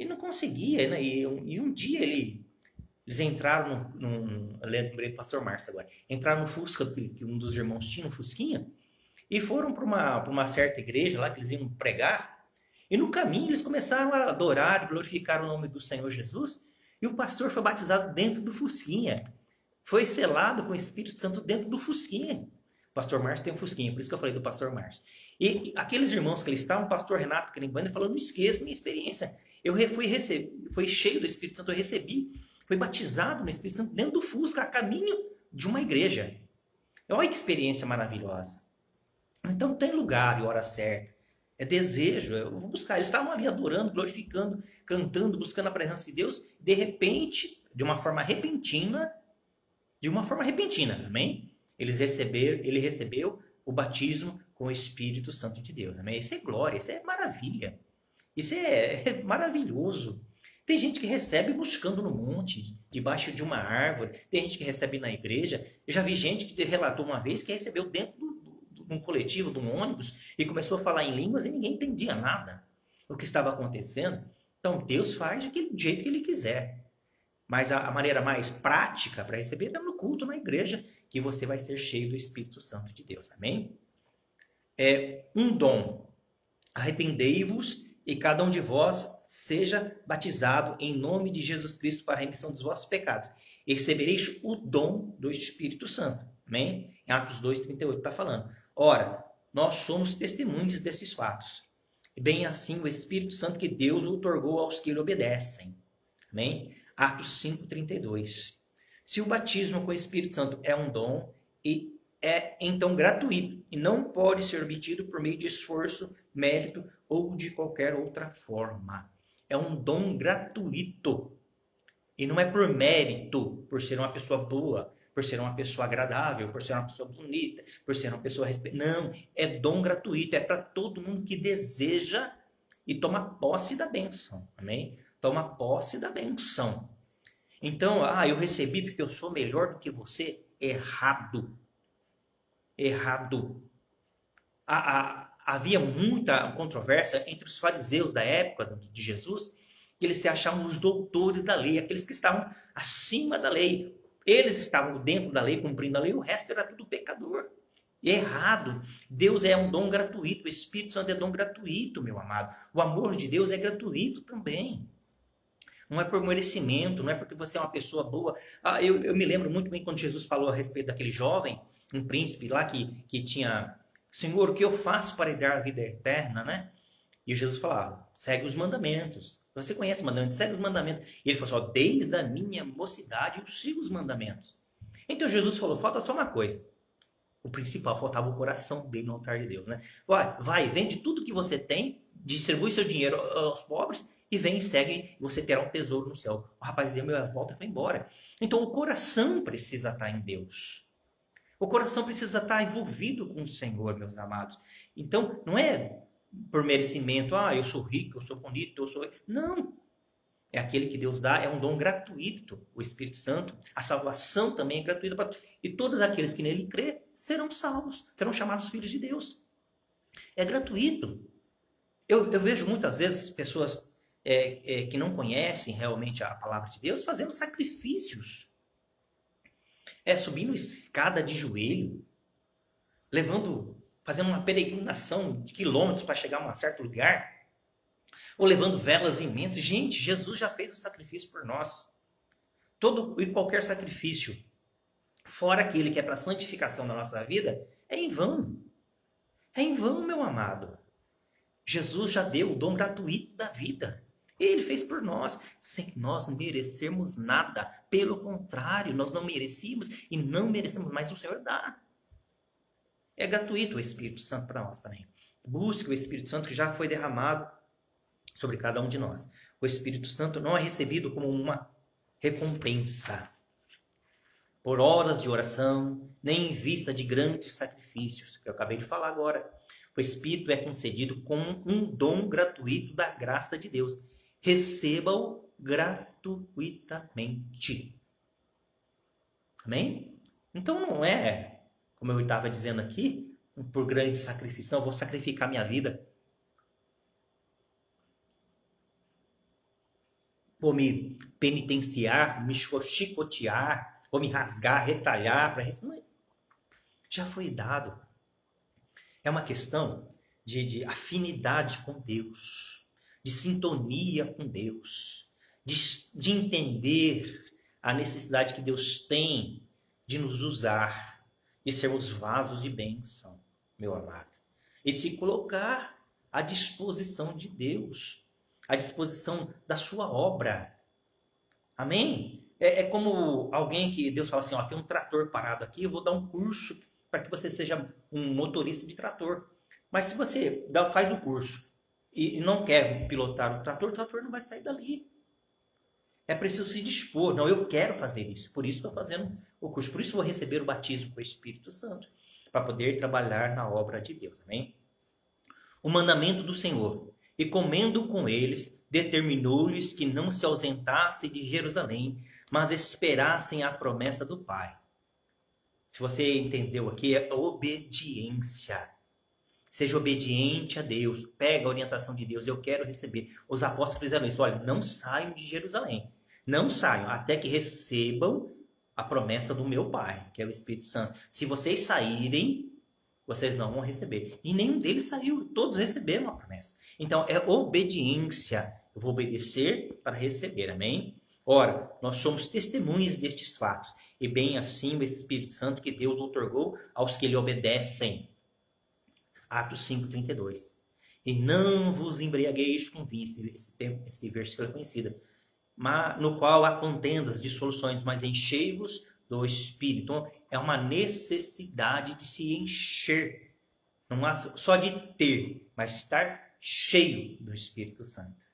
não conseguia, né? E um dia eles entraram eu lembrei do pastor Márcio agora, entraram no Fusca, que um dos irmãos tinha, um Fusquinha, e foram para uma certa igreja lá que eles iam pregar, e no caminho eles começaram a adorar e glorificar o nome do Senhor Jesus, e o pastor foi batizado dentro do Fusquinha, foi selado com o Espírito Santo dentro do Fusquinha. O pastor Márcio tem um Fusquinha, por isso que eu falei do pastor Márcio. E aqueles irmãos que eles estavam, o pastor Renato Crembani falou, não esqueça minha experiência, eu fui cheio do Espírito Santo, eu recebi, foi batizado no Espírito Santo dentro do Fusca, a caminho de uma igreja. Olha que experiência maravilhosa. Então tem lugar e hora certa. É desejo, eu vou buscar. Eles estavam ali adorando, glorificando, cantando, buscando a presença de Deus. De repente, de uma forma repentina, amém? Ele recebeu o batismo com o Espírito Santo de Deus, amém? Isso é glória, isso é maravilha. Isso é maravilhoso. Tem gente que recebe buscando no monte, debaixo de uma árvore. Tem gente que recebe na igreja. Eu já vi gente que relatou uma vez que recebeu dentro de um coletivo, de um ônibus, e começou a falar em línguas e ninguém entendia nada do que estava acontecendo. Então, Deus faz do jeito que Ele quiser. Mas a maneira mais prática para receber é no culto, na igreja, que você vai ser cheio do Espírito Santo de Deus. Amém? É um dom. Arrependei-vos e cada um de vós seja batizado em nome de Jesus Cristo para a remissão dos vossos pecados. E recebereis o dom do Espírito Santo. Amém? Em Atos 2,38 está falando. Ora, nós somos testemunhas desses fatos. E bem assim o Espírito Santo que Deus outorgou aos que lhe obedecem. Amém? Atos 5,32. Se o batismo com o Espírito Santo é um dom, e é então gratuito, e não pode ser obtido por meio de esforço, mérito ou de qualquer outra forma. É um dom gratuito. E não é por mérito, por ser uma pessoa boa, por ser uma pessoa agradável, por ser uma pessoa bonita, por ser uma pessoa não, é dom gratuito, é para todo mundo que deseja e toma posse da bênção, amém? Toma posse da bênção. Então, eu recebi porque eu sou melhor do que você. Errado. Errado. Havia muita controvérsia entre os fariseus da época de Jesus, que eles se achavam os doutores da lei, aqueles que estavam acima da lei. Eles estavam dentro da lei, cumprindo a lei, o resto era tudo pecador. Errado. Deus é um dom gratuito, o Espírito Santo é dom gratuito, meu amado. O amor de Deus é gratuito também. Não é por merecimento, não é porque você é uma pessoa boa. Eu me lembro muito bem quando Jesus falou a respeito daquele jovem, um príncipe lá que tinha Senhor, o que eu faço para herdar a vida eterna, né? E Jesus falava, segue os mandamentos. Você conhece os mandamentos, segue os mandamentos. E ele falou assim, desde a minha mocidade eu sigo os mandamentos. Então Jesus falou, falta só uma coisa. O principal, faltava o coração dele no altar de Deus, né? Vai, vende tudo que você tem, distribui seu dinheiro aos pobres e vem e segue, e você terá um tesouro no céu. O rapaz deu meia volta e foi embora. Então o coração precisa estar em Deus. O coração precisa estar envolvido com o Senhor, meus amados. Então, não é por merecimento, eu sou rico, eu sou bonito, eu sou... Não! É aquele que Deus dá, é um dom gratuito, o Espírito Santo. A salvação também é gratuita para todos. E todos aqueles que nele crê serão salvos, serão chamados filhos de Deus. É gratuito. Eu vejo muitas vezes pessoas que não conhecem realmente a palavra de Deus fazendo sacrifícios. Subindo escada de joelho, fazendo uma peregrinação de quilômetros para chegar a um certo lugar. Ou levando velas imensas. Gente, Jesus já fez o sacrifício por nós. Todo e qualquer sacrifício, fora aquele que é para a santificação da nossa vida, é em vão. É em vão, meu amado. Jesus já deu o dom gratuito da vida. Ele fez por nós, sem nós merecermos nada. Pelo contrário, nós não merecíamos e não merecemos, mas o Senhor dá. É gratuito o Espírito Santo para nós também. Busque o Espírito Santo que já foi derramado sobre cada um de nós. O Espírito Santo não é recebido como uma recompensa por horas de oração, nem em vista de grandes sacrifícios, que eu acabei de falar agora. O Espírito é concedido como um dom gratuito da graça de Deus. Receba-o gratuitamente. Amém? Então não é, como eu estava dizendo aqui, por grande sacrifício. Não, eu vou sacrificar minha vida. Vou me penitenciar, me chicotear, vou me rasgar, retalhar. Já foi dado. É uma questão de afinidade com Deus, de sintonia com Deus, de entender a necessidade que Deus tem de nos usar, de sermos vasos de bênção, meu amado, e se colocar à disposição de Deus, à disposição da sua obra. Amém? É como alguém que Deus fala assim, tem um trator parado aqui, eu vou dar um curso para que você seja um motorista de trator. Mas se você faz o curso e não quer pilotar o trator não vai sair dali. É preciso se dispor. Não, eu quero fazer isso. Por isso estou fazendo o curso. Por isso vou receber o batismo com o Espírito Santo. Para poder trabalhar na obra de Deus. Amém? O mandamento do Senhor. E comendo com eles, determinou-lhes que não se ausentassem de Jerusalém, mas esperassem a promessa do Pai. Se você entendeu aqui, é obediência. Seja obediente a Deus. Pega a orientação de Deus. Eu quero receber. Os apóstolos fizeram isso. Olha, não saiam de Jerusalém. Não saiam até que recebam a promessa do meu Pai, que é o Espírito Santo. Se vocês saírem, vocês não vão receber. E nenhum deles saiu. Todos receberam a promessa. Então, é obediência. Eu vou obedecer para receber. Amém? Ora, nós somos testemunhas destes fatos. E bem assim o Espírito Santo que Deus outorgou aos que lhe obedecem. Atos 5:32. E não vos embriagueis com vinho. Esse versículo é conhecido. No qual há contendas, dissoluções, mas enchei-vos do Espírito. Então, é uma necessidade de se encher. Não há só de ter, mas estar cheio do Espírito Santo.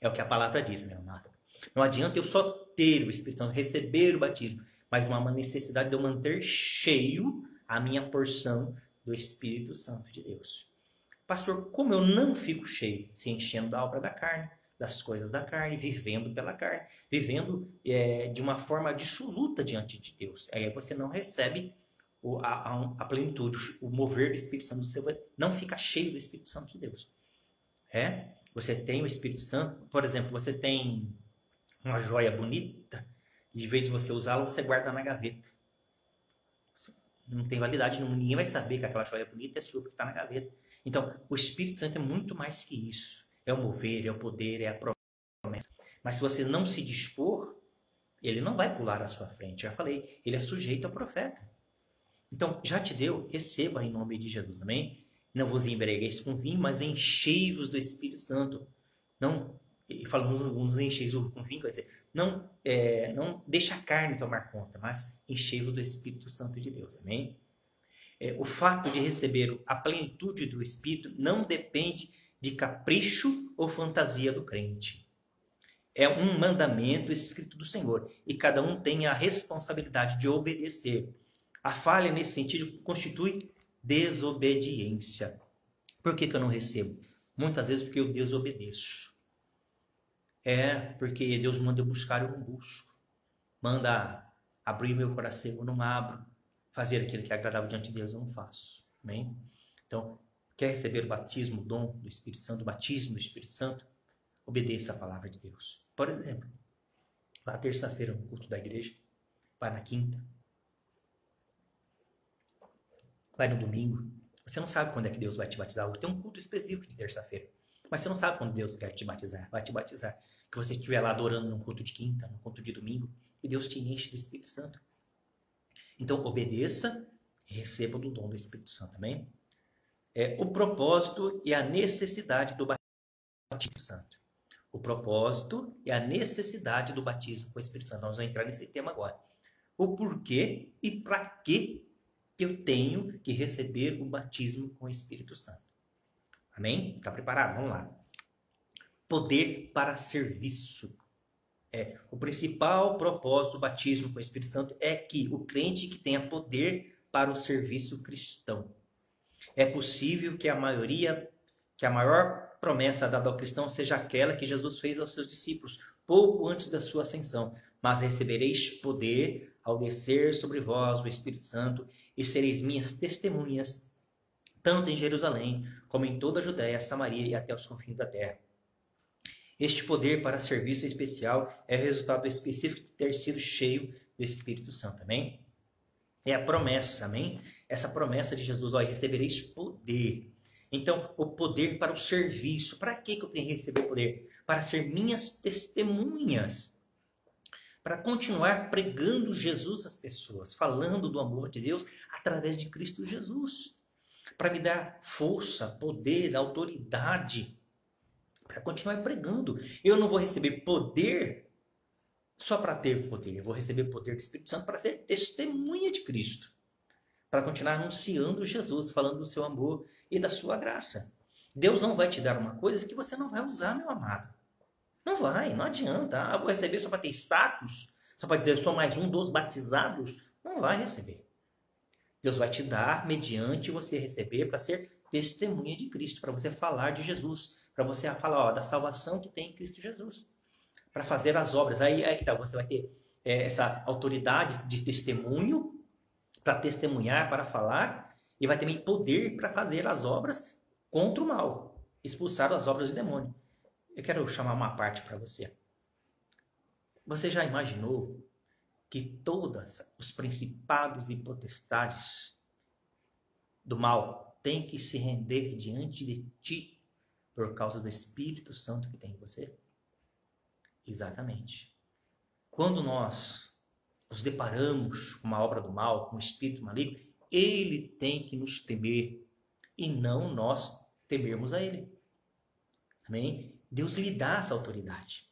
É o que a palavra diz, meu amado. Não adianta eu só ter o Espírito Santo, receber o batismo, mas uma necessidade de eu manter cheio a minha porção do Espírito Santo de Deus. Pastor, como eu não fico cheio? Se enchendo da obra da carne, das coisas da carne, vivendo pela carne, vivendo de uma forma dissoluta diante de Deus. Aí você não recebe a plenitude, o mover do Espírito Santo. Você não fica cheio do Espírito Santo de Deus. Você tem o Espírito Santo, por exemplo, você tem uma joia bonita, e de vez de você usá-la, você guarda na gaveta. Não tem validade, ninguém vai saber que aquela joia bonita é sua, porque está na gaveta. Então, o Espírito Santo é muito mais que isso. É o mover, é o poder, é a promessa. Mas se você não se dispor, ele não vai pular à sua frente. Já falei, ele é sujeito ao profeta. Então, já te deu, receba em nome de Jesus, amém? Não vos embriagueis com vinho, mas enchei-vos do Espírito Santo. Não, e fala, uns enchei-vos com vinho, quer dizer, não deixa a carne tomar conta, mas enchei-vos do Espírito Santo de Deus, amém? O fato de receber a plenitude do Espírito não depende de capricho ou fantasia do crente. É um mandamento escrito do Senhor e cada um tem a responsabilidade de obedecer. A falha nesse sentido constitui desobediência. Por que eu não recebo? Muitas vezes porque eu desobedeço. Porque Deus manda eu buscar, eu não busco. Manda abrir meu coração, eu não abro. Fazer aquilo que é agradável diante de Deus, eu não faço. Amém? Então, quer receber o batismo, o dom do Espírito Santo, o batismo do Espírito Santo? Obedeça a palavra de Deus. Por exemplo, vai terça-feira no culto da igreja, vai na quinta, vai no domingo. Você não sabe quando é que Deus vai te batizar. Tem um culto específico de terça-feira, mas você não sabe quando Deus quer te batizar. Vai te batizar. Que você estiver lá adorando num culto de quinta, num culto de domingo, e Deus te enche do Espírito Santo. Então, obedeça e receba do dom do Espírito Santo, amém? O propósito e a necessidade do batismo santo. O propósito e a necessidade do batismo com o Espírito Santo. Nós vamos entrar nesse tema agora. O porquê e para que eu tenho que receber o batismo com o Espírito Santo. Amém? Está preparado? Vamos lá. Poder para serviço. O principal propósito do batismo com o Espírito Santo é que o crente que tenha poder para o serviço cristão. É possível que a maior promessa dada ao cristão seja aquela que Jesus fez aos seus discípulos pouco antes da sua ascensão. Mas recebereis poder ao descer sobre vós o Espírito Santo e sereis minhas testemunhas, tanto em Jerusalém como em toda a Judéia, Samaria e até os confins da terra. Este poder para serviço especial é o resultado específico de ter sido cheio do Espírito Santo, amém? É a promessa, amém? Essa promessa de Jesus, recebereis poder. Então, o poder para o serviço. Para que eu tenho que receber poder? Para ser minhas testemunhas. Para continuar pregando Jesus às pessoas, falando do amor de Deus através de Cristo Jesus. Para me dar força, poder, autoridade, para continuar pregando. Eu não vou receber poder só para ter poder. Eu vou receber poder do Espírito Santo para ser testemunha de Cristo. Para continuar anunciando Jesus, falando do seu amor e da sua graça. Deus não vai te dar uma coisa que você não vai usar, meu amado. Não vai, não adianta. Vou receber só para ter status, só para dizer eu sou mais um dos batizados. Não vai receber. Deus vai te dar mediante você receber para ser testemunha de Cristo, para você falar de Jesus, para você falar da salvação que tem em Cristo Jesus, para fazer as obras. Aí que tá, você vai ter essa autoridade de testemunho, para testemunhar, para falar, e vai ter também poder para fazer as obras contra o mal, expulsar as obras do demônio. Eu quero chamar uma parte para você. Você já imaginou que todos os principados e potestades do mal têm que se render diante de ti por causa do Espírito Santo que tem em você? Exatamente. Quando nós nos deparamos com uma obra do mal, com um espírito maligno, ele tem que nos temer e não nós temermos a ele. Amém? Deus lhe dá essa autoridade.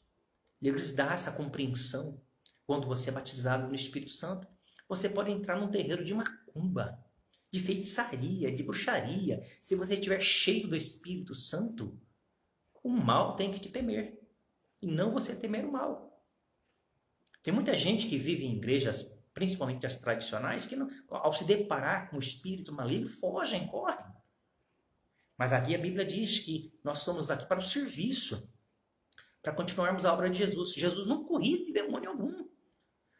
Deus lhe dá essa compreensão. Quando você é batizado no Espírito Santo, você pode entrar num terreiro de macumba, de feitiçaria, de bruxaria. Se você estiver cheio do Espírito Santo, o mal tem que te temer. E não você temer o mal. Tem muita gente que vive em igrejas, principalmente as tradicionais, que ao se deparar com o espírito maligno, fogem, correm. Mas aqui a Bíblia diz que nós somos aqui para o serviço, para continuarmos a obra de Jesus. Jesus não corria de demônio algum.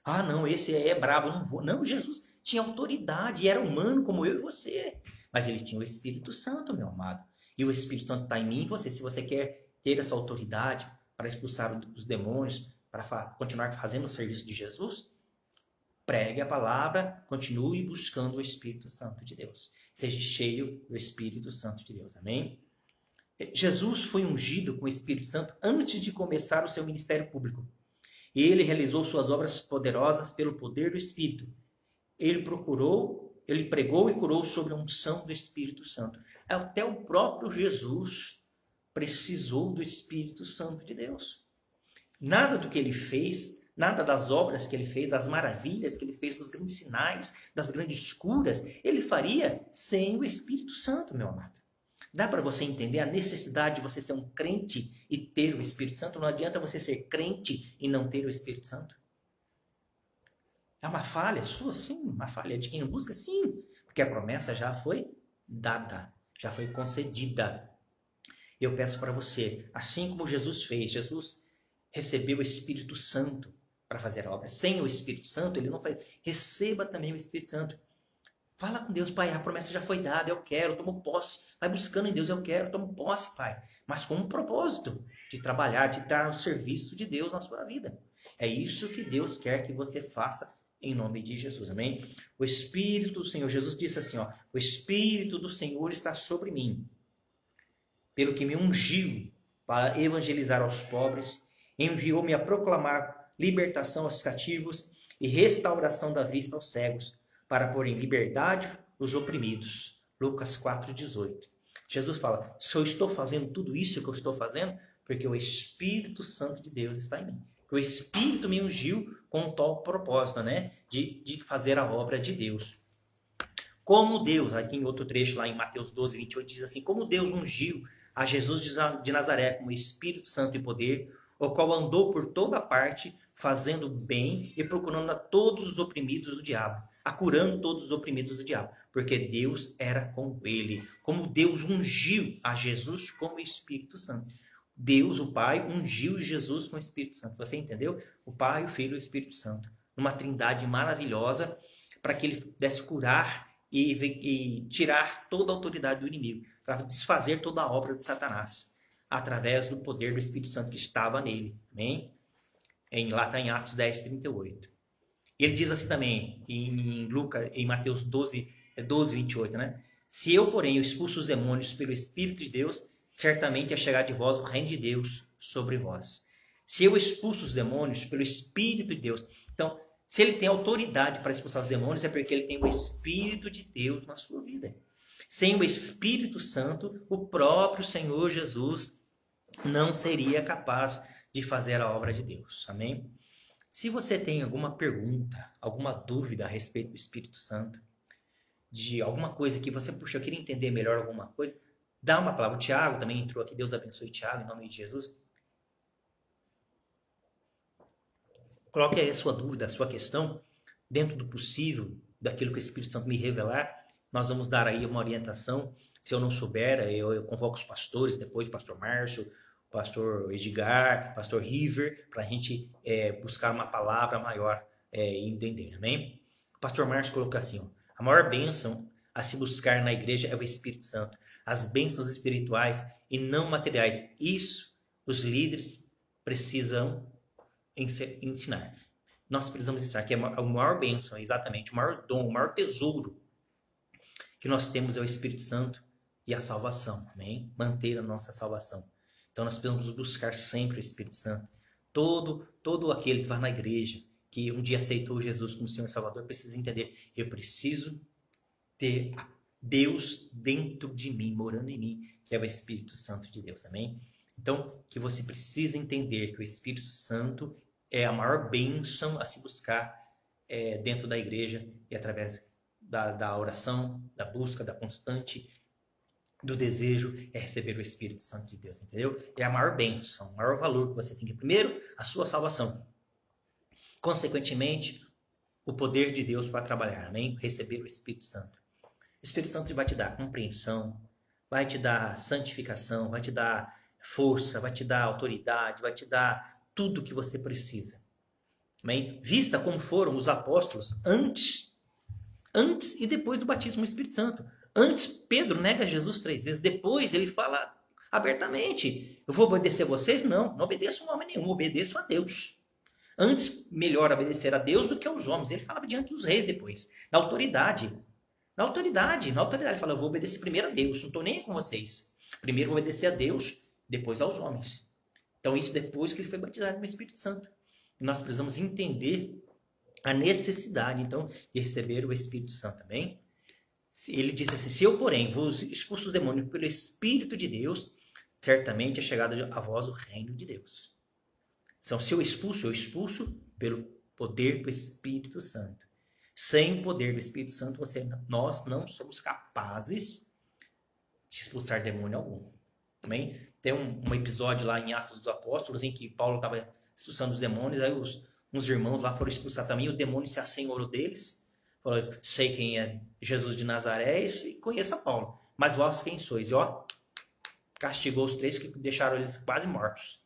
Ah, não, esse é brabo, não vou. Não, Jesus tinha autoridade, era humano como eu e você. Mas ele tinha o Espírito Santo, meu amado. E o Espírito Santo está em mim e você. Se você quer ter essa autoridade para expulsar os demônios, para continuar fazendo o serviço de Jesus, pregue a palavra, continue buscando o Espírito Santo de Deus. Seja cheio do Espírito Santo de Deus. Amém? Jesus foi ungido com o Espírito Santo antes de começar o seu ministério público. Ele realizou suas obras poderosas pelo poder do Espírito. Ele procurou ele pregou e curou sobre a unção do Espírito Santo. Até o próprio Jesus precisou do Espírito Santo de Deus. Nada do que ele fez, nada das obras que ele fez, das maravilhas que ele fez, dos grandes sinais, das grandes curas, ele faria sem o Espírito Santo, meu amado. Dá para você entender a necessidade de você ser um crente e ter o Espírito Santo? Não adianta você ser crente e não ter o Espírito Santo. É uma falha sua? Sim. Uma falha de quem não busca? Sim. Porque a promessa já foi dada, já foi concedida. Eu peço para você, assim como Jesus fez, Jesus recebeu o Espírito Santo para fazer a obra. Sem o Espírito Santo, ele não faz. Receba também o Espírito Santo. Fala com Deus, Pai, a promessa já foi dada, eu quero, tomo posse. Vai buscando em Deus, eu quero, tomo posse, Pai. Mas com um propósito de trabalhar, de estar no serviço de Deus na sua vida. É isso que Deus quer que você faça em nome de Jesus, amém? O Espírito do Senhor, Jesus disse assim, ó, o Espírito do Senhor está sobre mim, pelo que me ungiu para evangelizar aos pobres, enviou-me a proclamar libertação aos cativos e restauração da vista aos cegos, para pôr em liberdade os oprimidos. Lucas 4,18. Jesus fala, se eu estou fazendo tudo isso que eu estou fazendo, porque o Espírito Santo de Deus está em mim. O Espírito me ungiu com um tal propósito, né? De fazer a obra de Deus. Como Deus, aqui em outro trecho lá em Mateus 12:28, diz assim, como Deus ungiu a Jesus de Nazaré com o Espírito Santo e poder, o qual andou por toda parte, fazendo bem e procurando a todos os oprimidos do diabo, curando todos os oprimidos do diabo, porque Deus era com ele. Como Deus ungiu a Jesus com o Espírito Santo. Deus, o Pai, ungiu Jesus com o Espírito Santo. Você entendeu? O Pai, o Filho e o Espírito Santo. Uma trindade maravilhosa para que ele pudesse curar e tirar toda a autoridade do inimigo, para desfazer toda a obra de Satanás, através do poder do Espírito Santo que estava nele. Amém? Lá está em Atos 10:38. Ele diz assim também, em Mateus 12:28, né? Se eu, porém, expulso os demônios pelo Espírito de Deus, certamente é chegar de vós o reino de Deus sobre vós. Se eu expulso os demônios pelo Espírito de Deus. Então, se ele tem autoridade para expulsar os demônios, é porque ele tem o Espírito de Deus na sua vida. Sem o Espírito Santo, o próprio Senhor Jesus não seria capaz de fazer a obra de Deus. Amém? Se você tem alguma pergunta, alguma dúvida a respeito do Espírito Santo, de alguma coisa que você, puxa, eu queria entender melhor alguma coisa, dá uma palavra. O Tiago também entrou aqui, Deus abençoe o Tiago, em nome de Jesus. Coloque aí a sua dúvida, a sua questão, dentro do possível, daquilo que o Espírito Santo me revelar. Nós vamos dar aí uma orientação. Se eu não souber, eu convoco os pastores, depois o pastor Márcio, o pastor Edgar, o pastor River, para a gente buscar uma palavra maior e entender, amém? O pastor Márcio colocou assim, ó, a maior bênção a se buscar na igreja é o Espírito Santo. As bênçãos espirituais e não materiais. Isso os líderes precisam ensinar. Nós precisamos ensinar que a maior bênção, exatamente, o maior dom, o maior tesouro que nós temos é o Espírito Santo e a salvação, amém? Manter a nossa salvação. Então nós precisamos buscar sempre o Espírito Santo. Todo aquele que vai na igreja, que um dia aceitou Jesus como Senhor e Salvador, precisa entender, eu preciso ter Deus dentro de mim, morando em mim, que é o Espírito Santo de Deus, amém? Então, que você precisa entender que o Espírito Santo é a maior bênção a se buscar dentro da igreja e através da oração, da busca, da constante, do desejo, é receber o Espírito Santo de Deus, entendeu? É a maior bênção, o maior valor que você tem que, primeiro, a sua salvação. Consequentemente, o poder de Deus para trabalhar, amém? Receber o Espírito Santo. O Espírito Santo vai te dar compreensão, vai te dar santificação, vai te dar força, vai te dar autoridade, vai te dar tudo que você precisa. Amém? Vista como foram os apóstolos antes e depois do batismo no Espírito Santo. Antes, Pedro nega Jesus 3 vezes. Depois, ele fala abertamente, eu vou obedecer a vocês? Não obedeço a homem nenhum, obedeço a Deus. Antes, melhor obedecer a Deus do que aos homens. Ele falava diante dos reis depois, na autoridade. Na autoridade, ele fala, eu vou obedecer primeiro a Deus, não estou nem aí com vocês. Primeiro vou obedecer a Deus, depois aos homens. Então isso depois que ele foi batizado no Espírito Santo. E nós precisamos entender a necessidade, então, de receber o Espírito Santo, amém? Ele disse assim: se eu, porém, vos expulso os demônios pelo Espírito de Deus, certamente é chegado a vós o reino de Deus. Então, se eu expulso pelo poder do Espírito Santo. Sem o poder do Espírito Santo, nós não somos capazes de expulsar demônio algum. Também tem um episódio lá em Atos dos Apóstolos em que Paulo estava expulsando os demônios, aí uns irmãos lá foram expulsar também, o demônio se assenhorou deles, falou: sei quem é Jesus de Nazaré e conheça Paulo, mas vós quem sois? E castigou os três que deixaram eles quase mortos.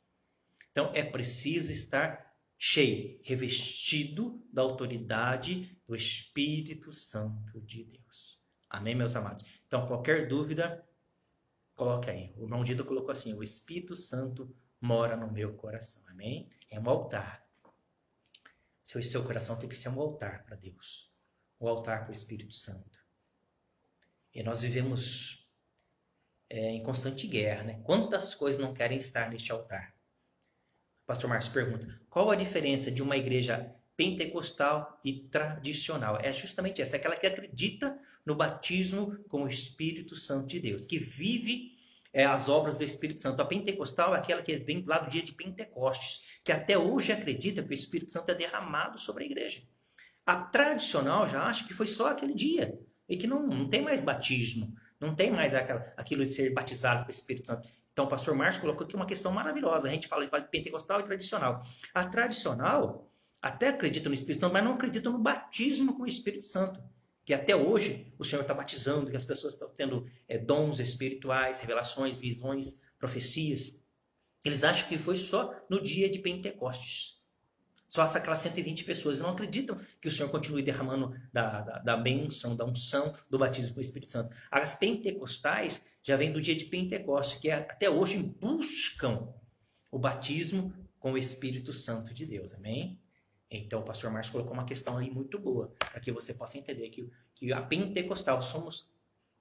Então é preciso estar cheio, revestido da autoridade do Espírito Santo de Deus. Amém, meus amados? Então, qualquer dúvida, coloque aí. O irmão Dito colocou assim: o Espírito Santo mora no meu coração. Amém? É um altar. Seu coração tem que ser um altar para Deus. Um altar para o Espírito Santo. E nós vivemos em constante guerra, né? Quantas coisas não querem estar neste altar? O pastor Marcos pergunta: qual a diferença de uma igreja pentecostal e tradicional? É justamente essa, aquela que acredita no batismo com o Espírito Santo de Deus, que vive as obras do Espírito Santo. A pentecostal é aquela que vem lá do dia de Pentecostes, que até hoje acredita que o Espírito Santo é derramado sobre a igreja. A tradicional já acha que foi só aquele dia, e que não tem mais batismo, não tem mais aquilo de ser batizado com o Espírito Santo. Então, o pastor Márcio colocou aqui uma questão maravilhosa. A gente fala de pentecostal e tradicional. A tradicional até acredita no Espírito Santo, mas não acredita no batismo com o Espírito Santo. Que até hoje o Senhor está batizando, que as pessoas estão tendo dons espirituais, revelações, visões, profecias. Eles acham que foi só no dia de Pentecostes. Só aquelas 120 pessoas não acreditam que o Senhor continue derramando da bênção, da unção, do batismo com o Espírito Santo. As pentecostais já vêm do dia de Pentecostes, que até hoje buscam o batismo com o Espírito Santo de Deus. Amém? Então, o pastor Márcio colocou uma questão aí muito boa, para que você possa entender que a pentecostal somos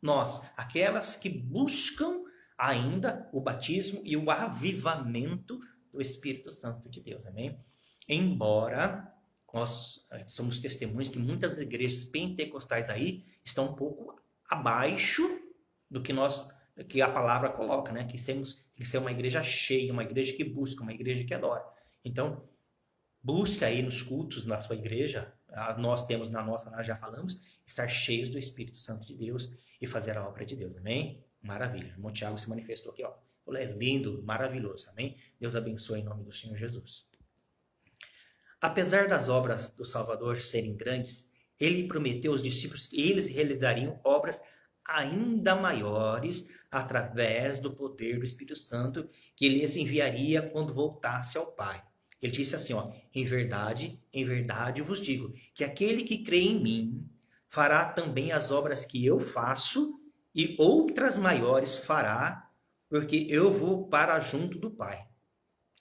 nós, aquelas que buscam ainda o batismo e o avivamento do Espírito Santo de Deus. Amém? Embora nós somos testemunhas que muitas igrejas pentecostais aí estão um pouco abaixo do que a palavra coloca, né? Que tem que ser uma igreja cheia, uma igreja que busca, uma igreja que adora. Então, busca aí nos cultos na sua igreja, nós temos na nossa, nós já falamos, estar cheios do Espírito Santo de Deus e fazer a obra de Deus. Amém? Maravilha. O irmão Tiago se manifestou aqui, ó. É lindo, maravilhoso. Amém? Deus abençoe em nome do Senhor Jesus. Apesar das obras do Salvador serem grandes, ele prometeu aos discípulos que eles realizariam obras ainda maiores através do poder do Espírito Santo que ele lhes enviaria quando voltasse ao Pai. Ele disse assim, ó: em verdade vos digo, que aquele que crê em mim fará também as obras que eu faço e outras maiores fará, porque eu vou para junto do Pai.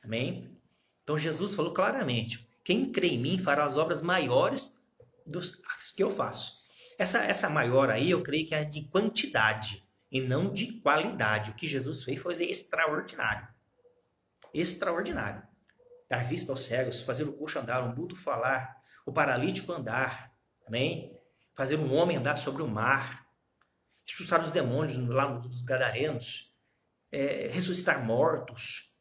Amém? Então Jesus falou claramente: quem crê em mim fará as obras maiores das que eu faço. Essa maior aí, eu creio que é de quantidade e não de qualidade. O que Jesus fez foi extraordinário. Extraordinário. Dar vista aos cegos, fazer o coxo andar, um mudo falar, o paralítico andar. Amém? Fazer um homem andar sobre o mar. Expulsar os demônios lá dos gadarenos. Ressuscitar mortos.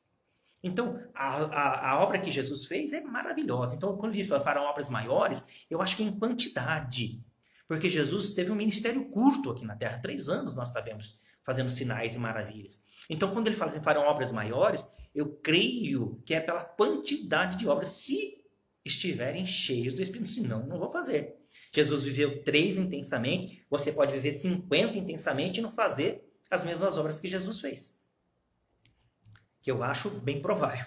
Então, a obra que Jesus fez é maravilhosa. Então, quando ele farão obras maiores, eu acho que em quantidade. Porque Jesus teve um ministério curto aqui na Terra. 3 anos, nós sabemos, fazendo sinais e maravilhas. Então, quando ele fala assim, farão obras maiores, eu creio que é pela quantidade de obras, se estiverem cheios do Espírito. Senão, não vou fazer. Jesus viveu 3 intensamente, você pode viver 50 intensamente e não fazer as mesmas obras que Jesus fez. Que eu acho bem provável.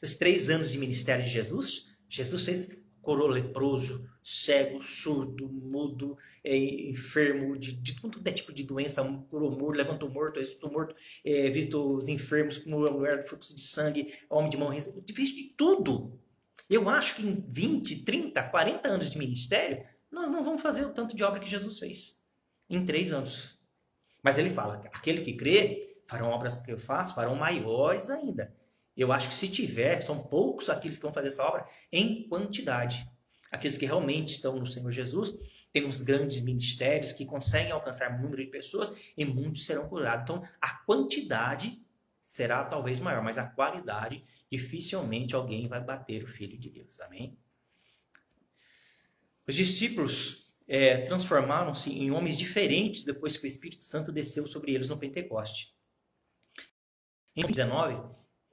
Os 3 anos de ministério de Jesus, Jesus fez curou leproso, cego, surdo, mudo, enfermo, de todo tipo de doença, curou morto, levantou morto, ressuscitou morto, visitou os enfermos, curou a mulher do fluxo de sangue, homem de mão, fez de tudo. Eu acho que em 20, 30, 40 anos de ministério, nós não vamos fazer o tanto de obra que Jesus fez. Em 3 anos. Mas ele fala, aquele que crê, farão obras que eu faço, farão maiores ainda. Eu acho que se tiver, são poucos aqueles que vão fazer essa obra em quantidade. Aqueles que realmente estão no Senhor Jesus temos grandes ministérios que conseguem alcançar um número de pessoas e muitos serão curados. Então, a quantidade será talvez maior, mas a qualidade, dificilmente alguém vai bater o Filho de Deus. Amém? Os discípulos transformaram-se em homens diferentes depois que o Espírito Santo desceu sobre eles no Pentecoste. Em 19,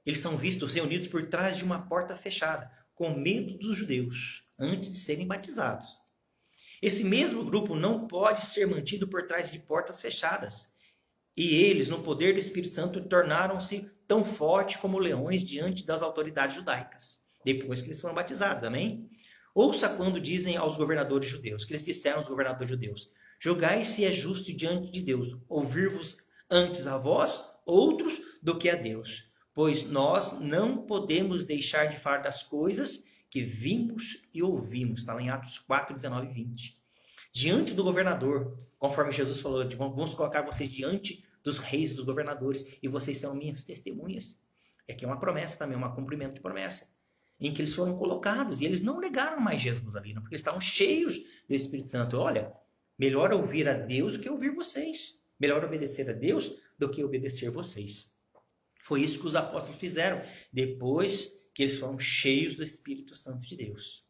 eles são vistos reunidos por trás de uma porta fechada, com medo dos judeus, antes de serem batizados. Esse mesmo grupo não pode ser mantido por trás de portas fechadas. E eles, no poder do Espírito Santo, tornaram-se tão fortes como leões diante das autoridades judaicas, depois que eles foram batizados, amém? Ouça quando dizem aos governadores judeus, que eles disseram aos governadores judeus: julgai se é justo diante de Deus, ouvir-vos antes a vós, outros, do que a Deus. Pois nós não podemos deixar de falar das coisas que vimos e ouvimos. Está lá em Atos 4, 19 e 20. Diante do governador, conforme Jesus falou, vamos colocar vocês diante dos reis, dos governadores, e vocês são minhas testemunhas. Aqui é uma promessa também, um cumprimento de promessa, em que eles foram colocados, e eles não negaram mais Jesus ali, não, porque eles estavam cheios do Espírito Santo. Olha, melhor ouvir a Deus do que ouvir vocês. Melhor obedecer a Deus do que obedecer vocês. Foi isso que os apóstolos fizeram, depois que eles foram cheios do Espírito Santo de Deus.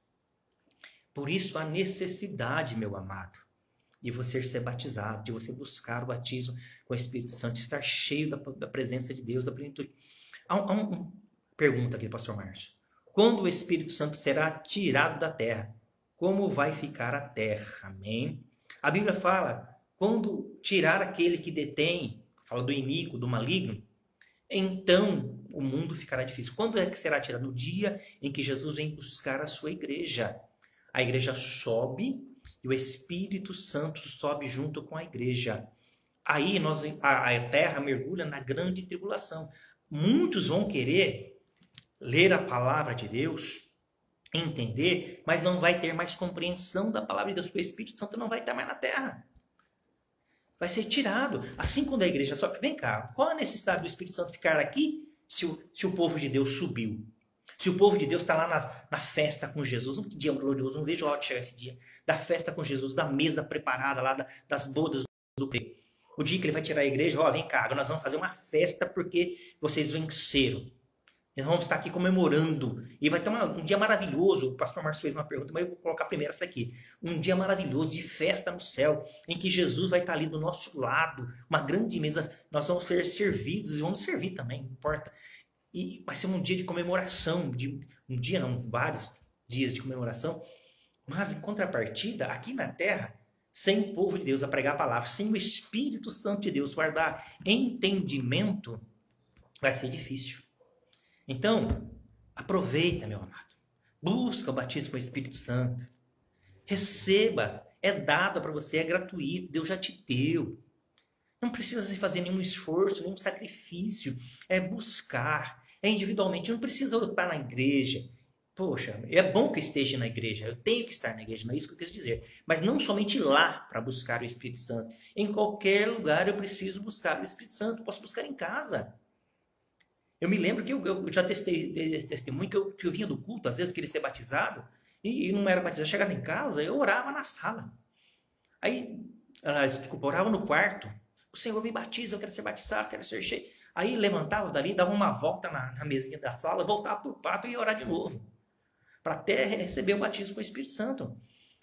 Por isso, a necessidade, meu amado, de você ser batizado, de você buscar o batismo com o Espírito Santo, de estar cheio da presença de Deus, da plenitude. Há uma pergunta aqui, pastor Márcio. Quando o Espírito Santo será tirado da terra, como vai ficar a terra? Amém? A Bíblia fala, quando tirar aquele que detém, fala do iníquo, do maligno, então o mundo ficará difícil. Quando é que será tirado? No dia em que Jesus vem buscar a sua igreja. A igreja sobe e o Espírito Santo sobe junto com a igreja. Aí a terra mergulha na grande tribulação. Muitos vão querer ler a palavra de Deus, entender, mas não vai ter mais compreensão da palavra de Deus, porque o Espírito Santo não vai estar mais na terra. Vai ser tirado. Assim quando a igreja sobe. Vem cá, qual a necessidade do Espírito Santo ficar aqui se o povo de Deus subiu? Se o povo de Deus está lá na festa com Jesus, um dia glorioso, não vejo a hora de chegar esse dia, da festa com Jesus, da mesa preparada lá, das bodas do rei. O dia que ele vai tirar a igreja, vem cá, agora nós vamos fazer uma festa porque vocês venceram. Nós vamos estar aqui comemorando. E vai ter um dia maravilhoso. O pastor Márcio fez uma pergunta, mas eu vou colocar primeiro essa aqui. Um dia maravilhoso de festa no céu, em que Jesus vai estar ali do nosso lado. Uma grande mesa. Nós vamos ser servidos e vamos servir também, não importa. E vai ser um dia de comemoração. Vários dias de comemoração. Mas, em contrapartida, aqui na terra, sem o povo de Deus a pregar a palavra, sem o Espírito Santo de Deus guardar entendimento, vai ser difícil. Então, aproveita, meu amado. Busca o batismo com o Espírito Santo. Receba. É dado para você, é gratuito. Deus já te deu. Não precisa fazer nenhum esforço, nenhum sacrifício. É buscar. É individualmente. Não precisa estar na igreja. Poxa, é bom que eu esteja na igreja. Eu tenho que estar na igreja. Não é isso que eu quis dizer. Mas não somente lá para buscar o Espírito Santo. Em qualquer lugar eu preciso buscar o Espírito Santo. Posso buscar em casa. Eu me lembro que eu já testei esse testemunho, que eu vinha do culto, às vezes queria ser batizado, e não era batizado. Chegava em casa, eu orava na sala. Aí, desculpa, orava no quarto. O Senhor me batiza, eu quero ser batizado, eu quero ser cheio. Aí levantava dali, dava uma volta na mesinha da sala, voltava para o quarto e ia orar de novo. Para até receber o batismo com o Espírito Santo.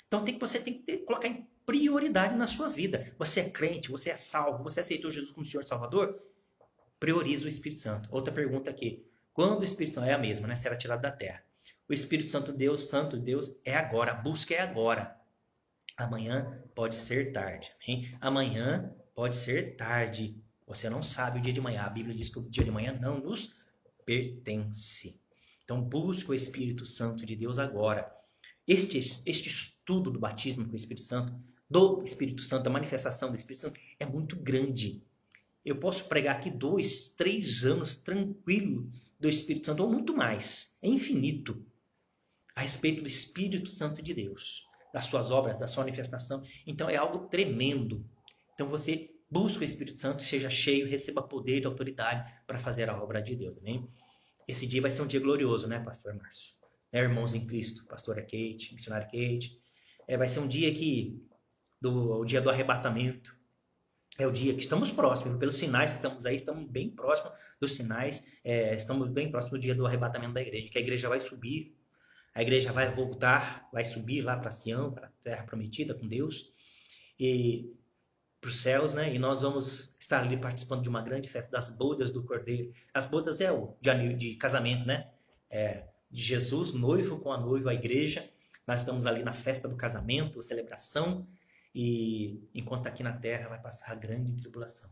Então você tem que colocar em prioridade na sua vida. Você é crente, você é salvo, você aceitou Jesus como Senhor e Salvador? Prioriza o Espírito Santo. Outra pergunta aqui. Quando o Espírito Santo... É a mesma, né? Será tirado da terra. O Espírito Santo de Deus é agora. A busca é agora. Amanhã pode ser tarde. Hein? Amanhã pode ser tarde. Você não sabe o dia de manhã. A Bíblia diz que o dia de manhã não nos pertence. Então busca o Espírito Santo de Deus agora. Este estudo do batismo com o Espírito Santo, do Espírito Santo, a manifestação do Espírito Santo, é muito grande. Eu posso pregar aqui 2, 3 anos tranquilo do Espírito Santo, ou muito mais, é infinito, a respeito do Espírito Santo de Deus, das suas obras, da sua manifestação. Então é algo tremendo. Então você busca o Espírito Santo, seja cheio, receba poder e autoridade para fazer a obra de Deus, amém? Esse dia vai ser um dia glorioso, né, pastor Márcio? Irmãos em Cristo, pastora Kate, missionária Kate. Vai ser um dia que o dia do arrebatamento. É o dia que estamos próximos, pelos sinais que estamos aí, estamos bem próximos dos sinais, estamos bem próximos do dia do arrebatamento da igreja, que a igreja vai subir, a igreja vai voltar, vai subir lá para Sião, para a terra prometida com Deus, e para os céus, né? E nós vamos estar ali participando de uma grande festa das bodas do Cordeiro. As bodas é o de casamento, né? De Jesus, noivo com a noiva, a igreja. Nós estamos ali na festa do casamento, celebração, e enquanto aqui na terra vai passar a grande tribulação.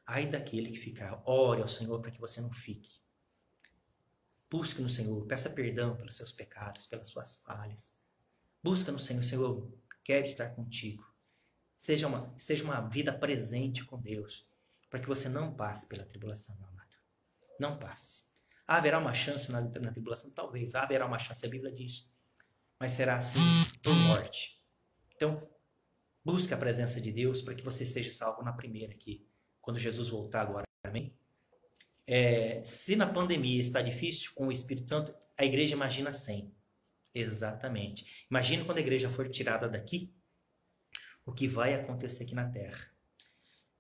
Ai daquele que ficar, ore ao Senhor para que você não fique. Busque no Senhor, peça perdão pelos seus pecados, pelas suas falhas. Busca no Senhor, Senhor, quer estar contigo. Seja uma vida presente com Deus, para que você não passe pela tribulação, meu amado. Não passe. Haverá uma chance na tribulação? Talvez. Haverá uma chance, a Bíblia diz. Mas será assim por morte. Então, busque a presença de Deus para que você seja salvo na primeira aqui, quando Jesus voltar agora. Amém? Se na pandemia está difícil com o Espírito Santo, a igreja imagina sem. Exatamente. Imagina quando a igreja for tirada daqui, o que vai acontecer aqui na terra.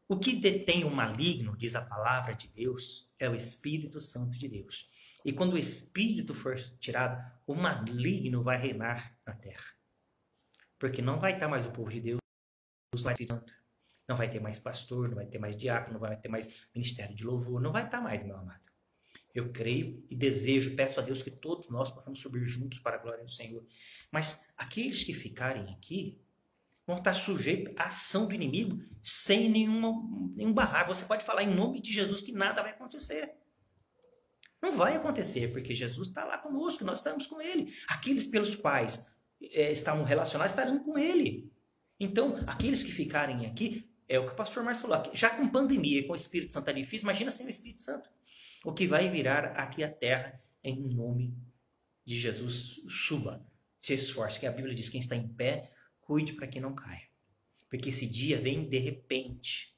O que detém o maligno, diz a palavra de Deus, é o Espírito Santo de Deus. E quando o Espírito for tirado, o maligno vai reinar na terra. Porque não vai estar mais o povo de Deus, não vai ter mais pastor, não vai ter mais diácono, não vai ter mais ministério de louvor, não vai estar mais, meu amado. Eu creio e desejo, peço a Deus que todos nós possamos subir juntos para a glória do Senhor. Mas aqueles que ficarem aqui vão estar sujeitos à ação do inimigo sem nenhum barrar. Você pode falar em nome de Jesus que nada vai acontecer. Não vai acontecer, porque Jesus está lá conosco, nós estamos com Ele. Aqueles pelos quais estavam relacionados estarão com Ele. Então, aqueles que ficarem aqui, é o que o pastor Márcio falou, já com pandemia e com o Espírito Santo é difícil, imagina sem o Espírito Santo. O que vai virar aqui a terra, em nome de Jesus, suba, se esforce, que a Bíblia diz, quem está em pé, cuide para que não caia. Porque esse dia vem de repente.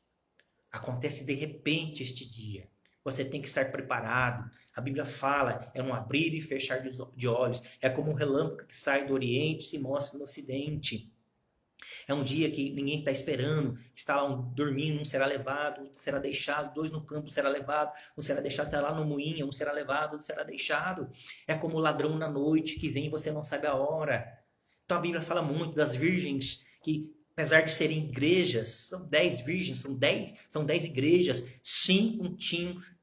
Acontece de repente este dia. Você tem que estar preparado. A Bíblia fala, é um abrir e fechar de olhos. É como um relâmpago que sai do Oriente e se mostra no Ocidente. É um dia que ninguém está esperando. Está lá dormindo, um será levado, um será deixado. Dois no campo, um será levado. Um será deixado, está lá no moinho, um será levado, um será deixado. É como o ladrão na noite que vem e você não sabe a hora. Então a Bíblia fala muito das virgens que, apesar de serem igrejas, são 10 virgens, são 10 igrejas, 5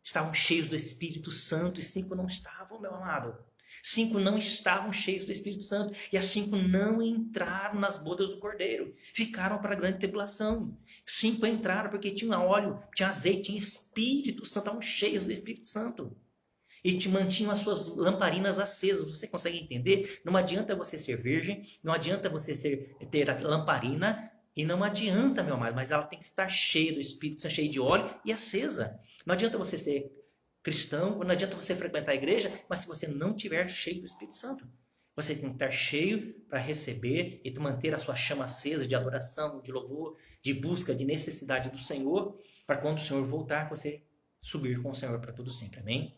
estavam cheios do Espírito Santo e 5 não estavam, meu amado. 5 não estavam cheios do Espírito Santo e as 5 não entraram nas bodas do Cordeiro, ficaram para a grande tribulação. 5 entraram porque tinha óleo, tinha azeite, tinha Espírito Santo, estavam cheios do Espírito Santo. E te mantinham as suas lamparinas acesas. Você consegue entender? Não adianta você ser virgem, não adianta você ter a lamparina, e não adianta, meu amado, mas ela tem que estar cheia do Espírito, cheia de óleo e acesa. Não adianta você ser cristão, não adianta você frequentar a igreja, mas se você não tiver cheio do Espírito Santo. Você tem que estar cheio para receber e manter a sua chama acesa de adoração, de louvor, de busca, de necessidade do Senhor, para quando o Senhor voltar, você subir com o Senhor para todo sempre. Amém?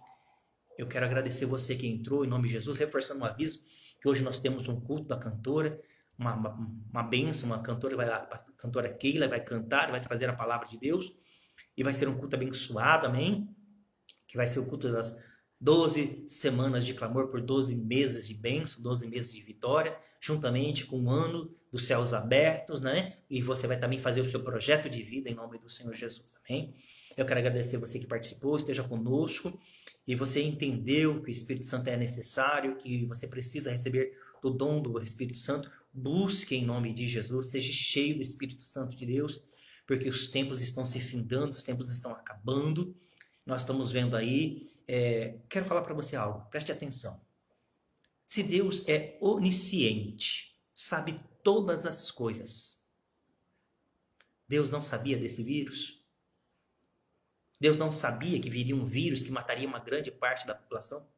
Eu quero agradecer você que entrou, em nome de Jesus, reforçando um aviso, que hoje nós temos um culto da cantora, uma bênção, uma cantora, a cantora Keila vai cantar, vai trazer a palavra de Deus, e vai ser um culto abençoado, amém? Que vai ser o culto das 12 semanas de clamor por 12 meses de bênção, 12 meses de vitória, juntamente com o ano dos céus abertos, né? E você vai também fazer o seu projeto de vida em nome do Senhor Jesus, amém? Eu quero agradecer você que participou, esteja conosco, e você entendeu que o Espírito Santo é necessário, que você precisa receber do dom do Espírito Santo. Busque em nome de Jesus, seja cheio do Espírito Santo de Deus, porque os tempos estão se findando, os tempos estão acabando. Nós estamos vendo aí, quero falar para você algo, preste atenção. Se Deus é onisciente, sabe todas as coisas, Deus não sabia desse vírus? Deus não sabia que viria um vírus que mataria uma grande parte da população?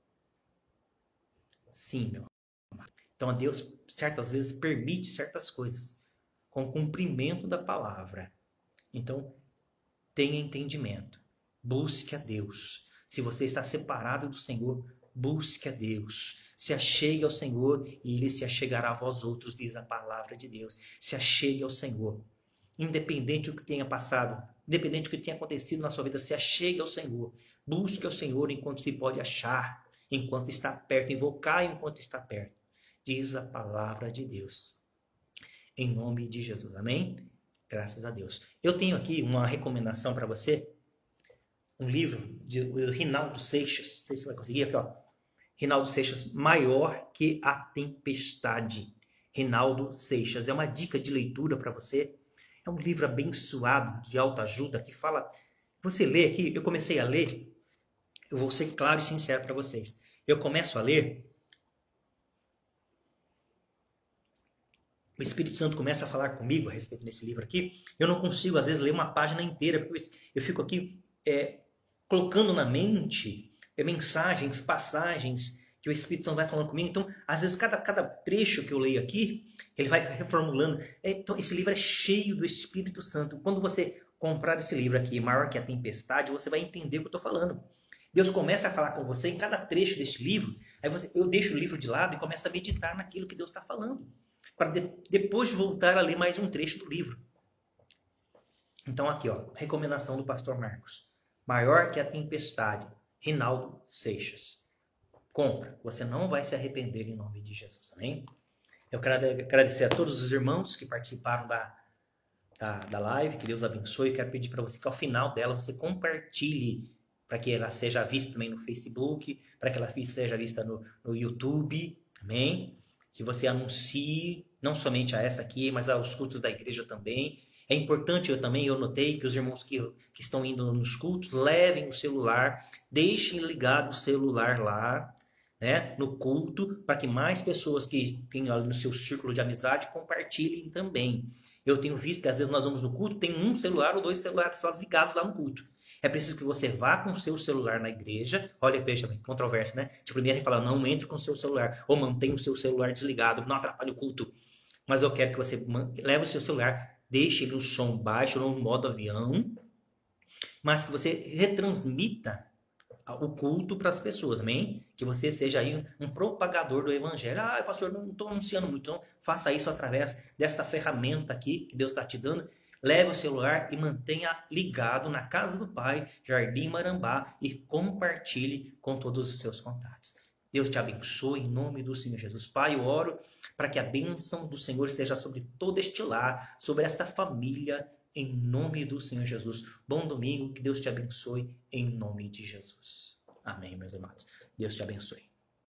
Sim, meu amado. Então, Deus, certas vezes, permite certas coisas com o cumprimento da palavra. Então, tenha entendimento. Busque a Deus. Se você está separado do Senhor, busque a Deus. Se achegue ao Senhor e Ele se achegará a vós outros, diz a palavra de Deus. Se achegue ao Senhor. Independente do que tenha passado, independente do que tenha acontecido na sua vida, se achegue ao Senhor. Busque ao Senhor enquanto se pode achar, enquanto está perto, invocar enquanto está perto. Diz a palavra de Deus. Em nome de Jesus. Amém? Graças a Deus. Eu tenho aqui uma recomendação para você. Um livro de Rinaldo Seixas. Não sei se você vai conseguir. Aqui, ó. Rinaldo Seixas, Maior que a Tempestade. Rinaldo Seixas. É uma dica de leitura para você. É um livro abençoado, de autoajuda, que fala... Você lê aqui, eu comecei a ler, eu vou ser claro e sincero para vocês. Eu começo a ler, o Espírito Santo começa a falar comigo a respeito desse livro aqui. Eu não consigo, às vezes, ler uma página inteira, porque eu fico aqui colocando na mente mensagens, passagens que o Espírito Santo vai falando comigo. Então, às vezes, cada trecho que eu leio aqui, ele vai reformulando. Então, esse livro é cheio do Espírito Santo. Quando você comprar esse livro aqui, Maior que a Tempestade, você vai entender o que eu estou falando. Deus começa a falar com você em cada trecho deste livro. Aí eu deixo o livro de lado e começo a meditar naquilo que Deus está falando. Para depois voltar a ler mais um trecho do livro. Então, aqui, ó, recomendação do pastor Marcos. Maior que a Tempestade, Rinaldo Seixas. Compra, você não vai se arrepender em nome de Jesus, amém? Eu quero agradecer a todos os irmãos que participaram da live, que Deus abençoe. Eu quero pedir para você que ao final dela você compartilhe, para que ela seja vista também no Facebook, para que ela seja vista no YouTube, amém? Que você anuncie, não somente a essa aqui, mas aos cultos da igreja também. É importante, eu notei que os irmãos que estão indo nos cultos, levem o celular, deixem ligado o celular lá, né, no culto, para que mais pessoas que têm ali no seu círculo de amizade compartilhem também. Eu tenho visto que às vezes nós vamos no culto, tem um celular ou dois celulares só ligados lá no culto. É preciso que você vá com o seu celular na igreja. Olha, veja, controvérsia, né? De primeiro ele fala, não entre com o seu celular, ou mantenha o seu celular desligado, não atrapalhe o culto. Mas eu quero que você leve o seu celular, deixe ele no som baixo, no modo avião, mas que você retransmita o culto para as pessoas, amém? Que você seja aí um propagador do evangelho. Ah, pastor, não estou anunciando muito, não. Faça isso através desta ferramenta aqui que Deus está te dando. Leve o celular e mantenha ligado na casa do Pai, Jardim Marambá, e compartilhe com todos os seus contatos. Deus te abençoe em nome do Senhor Jesus. Pai, eu oro para que a bênção do Senhor esteja sobre todo este lar, sobre esta família, em nome do Senhor Jesus. Bom domingo, que Deus te abençoe em nome de Jesus. Amém, meus amados. Deus te abençoe.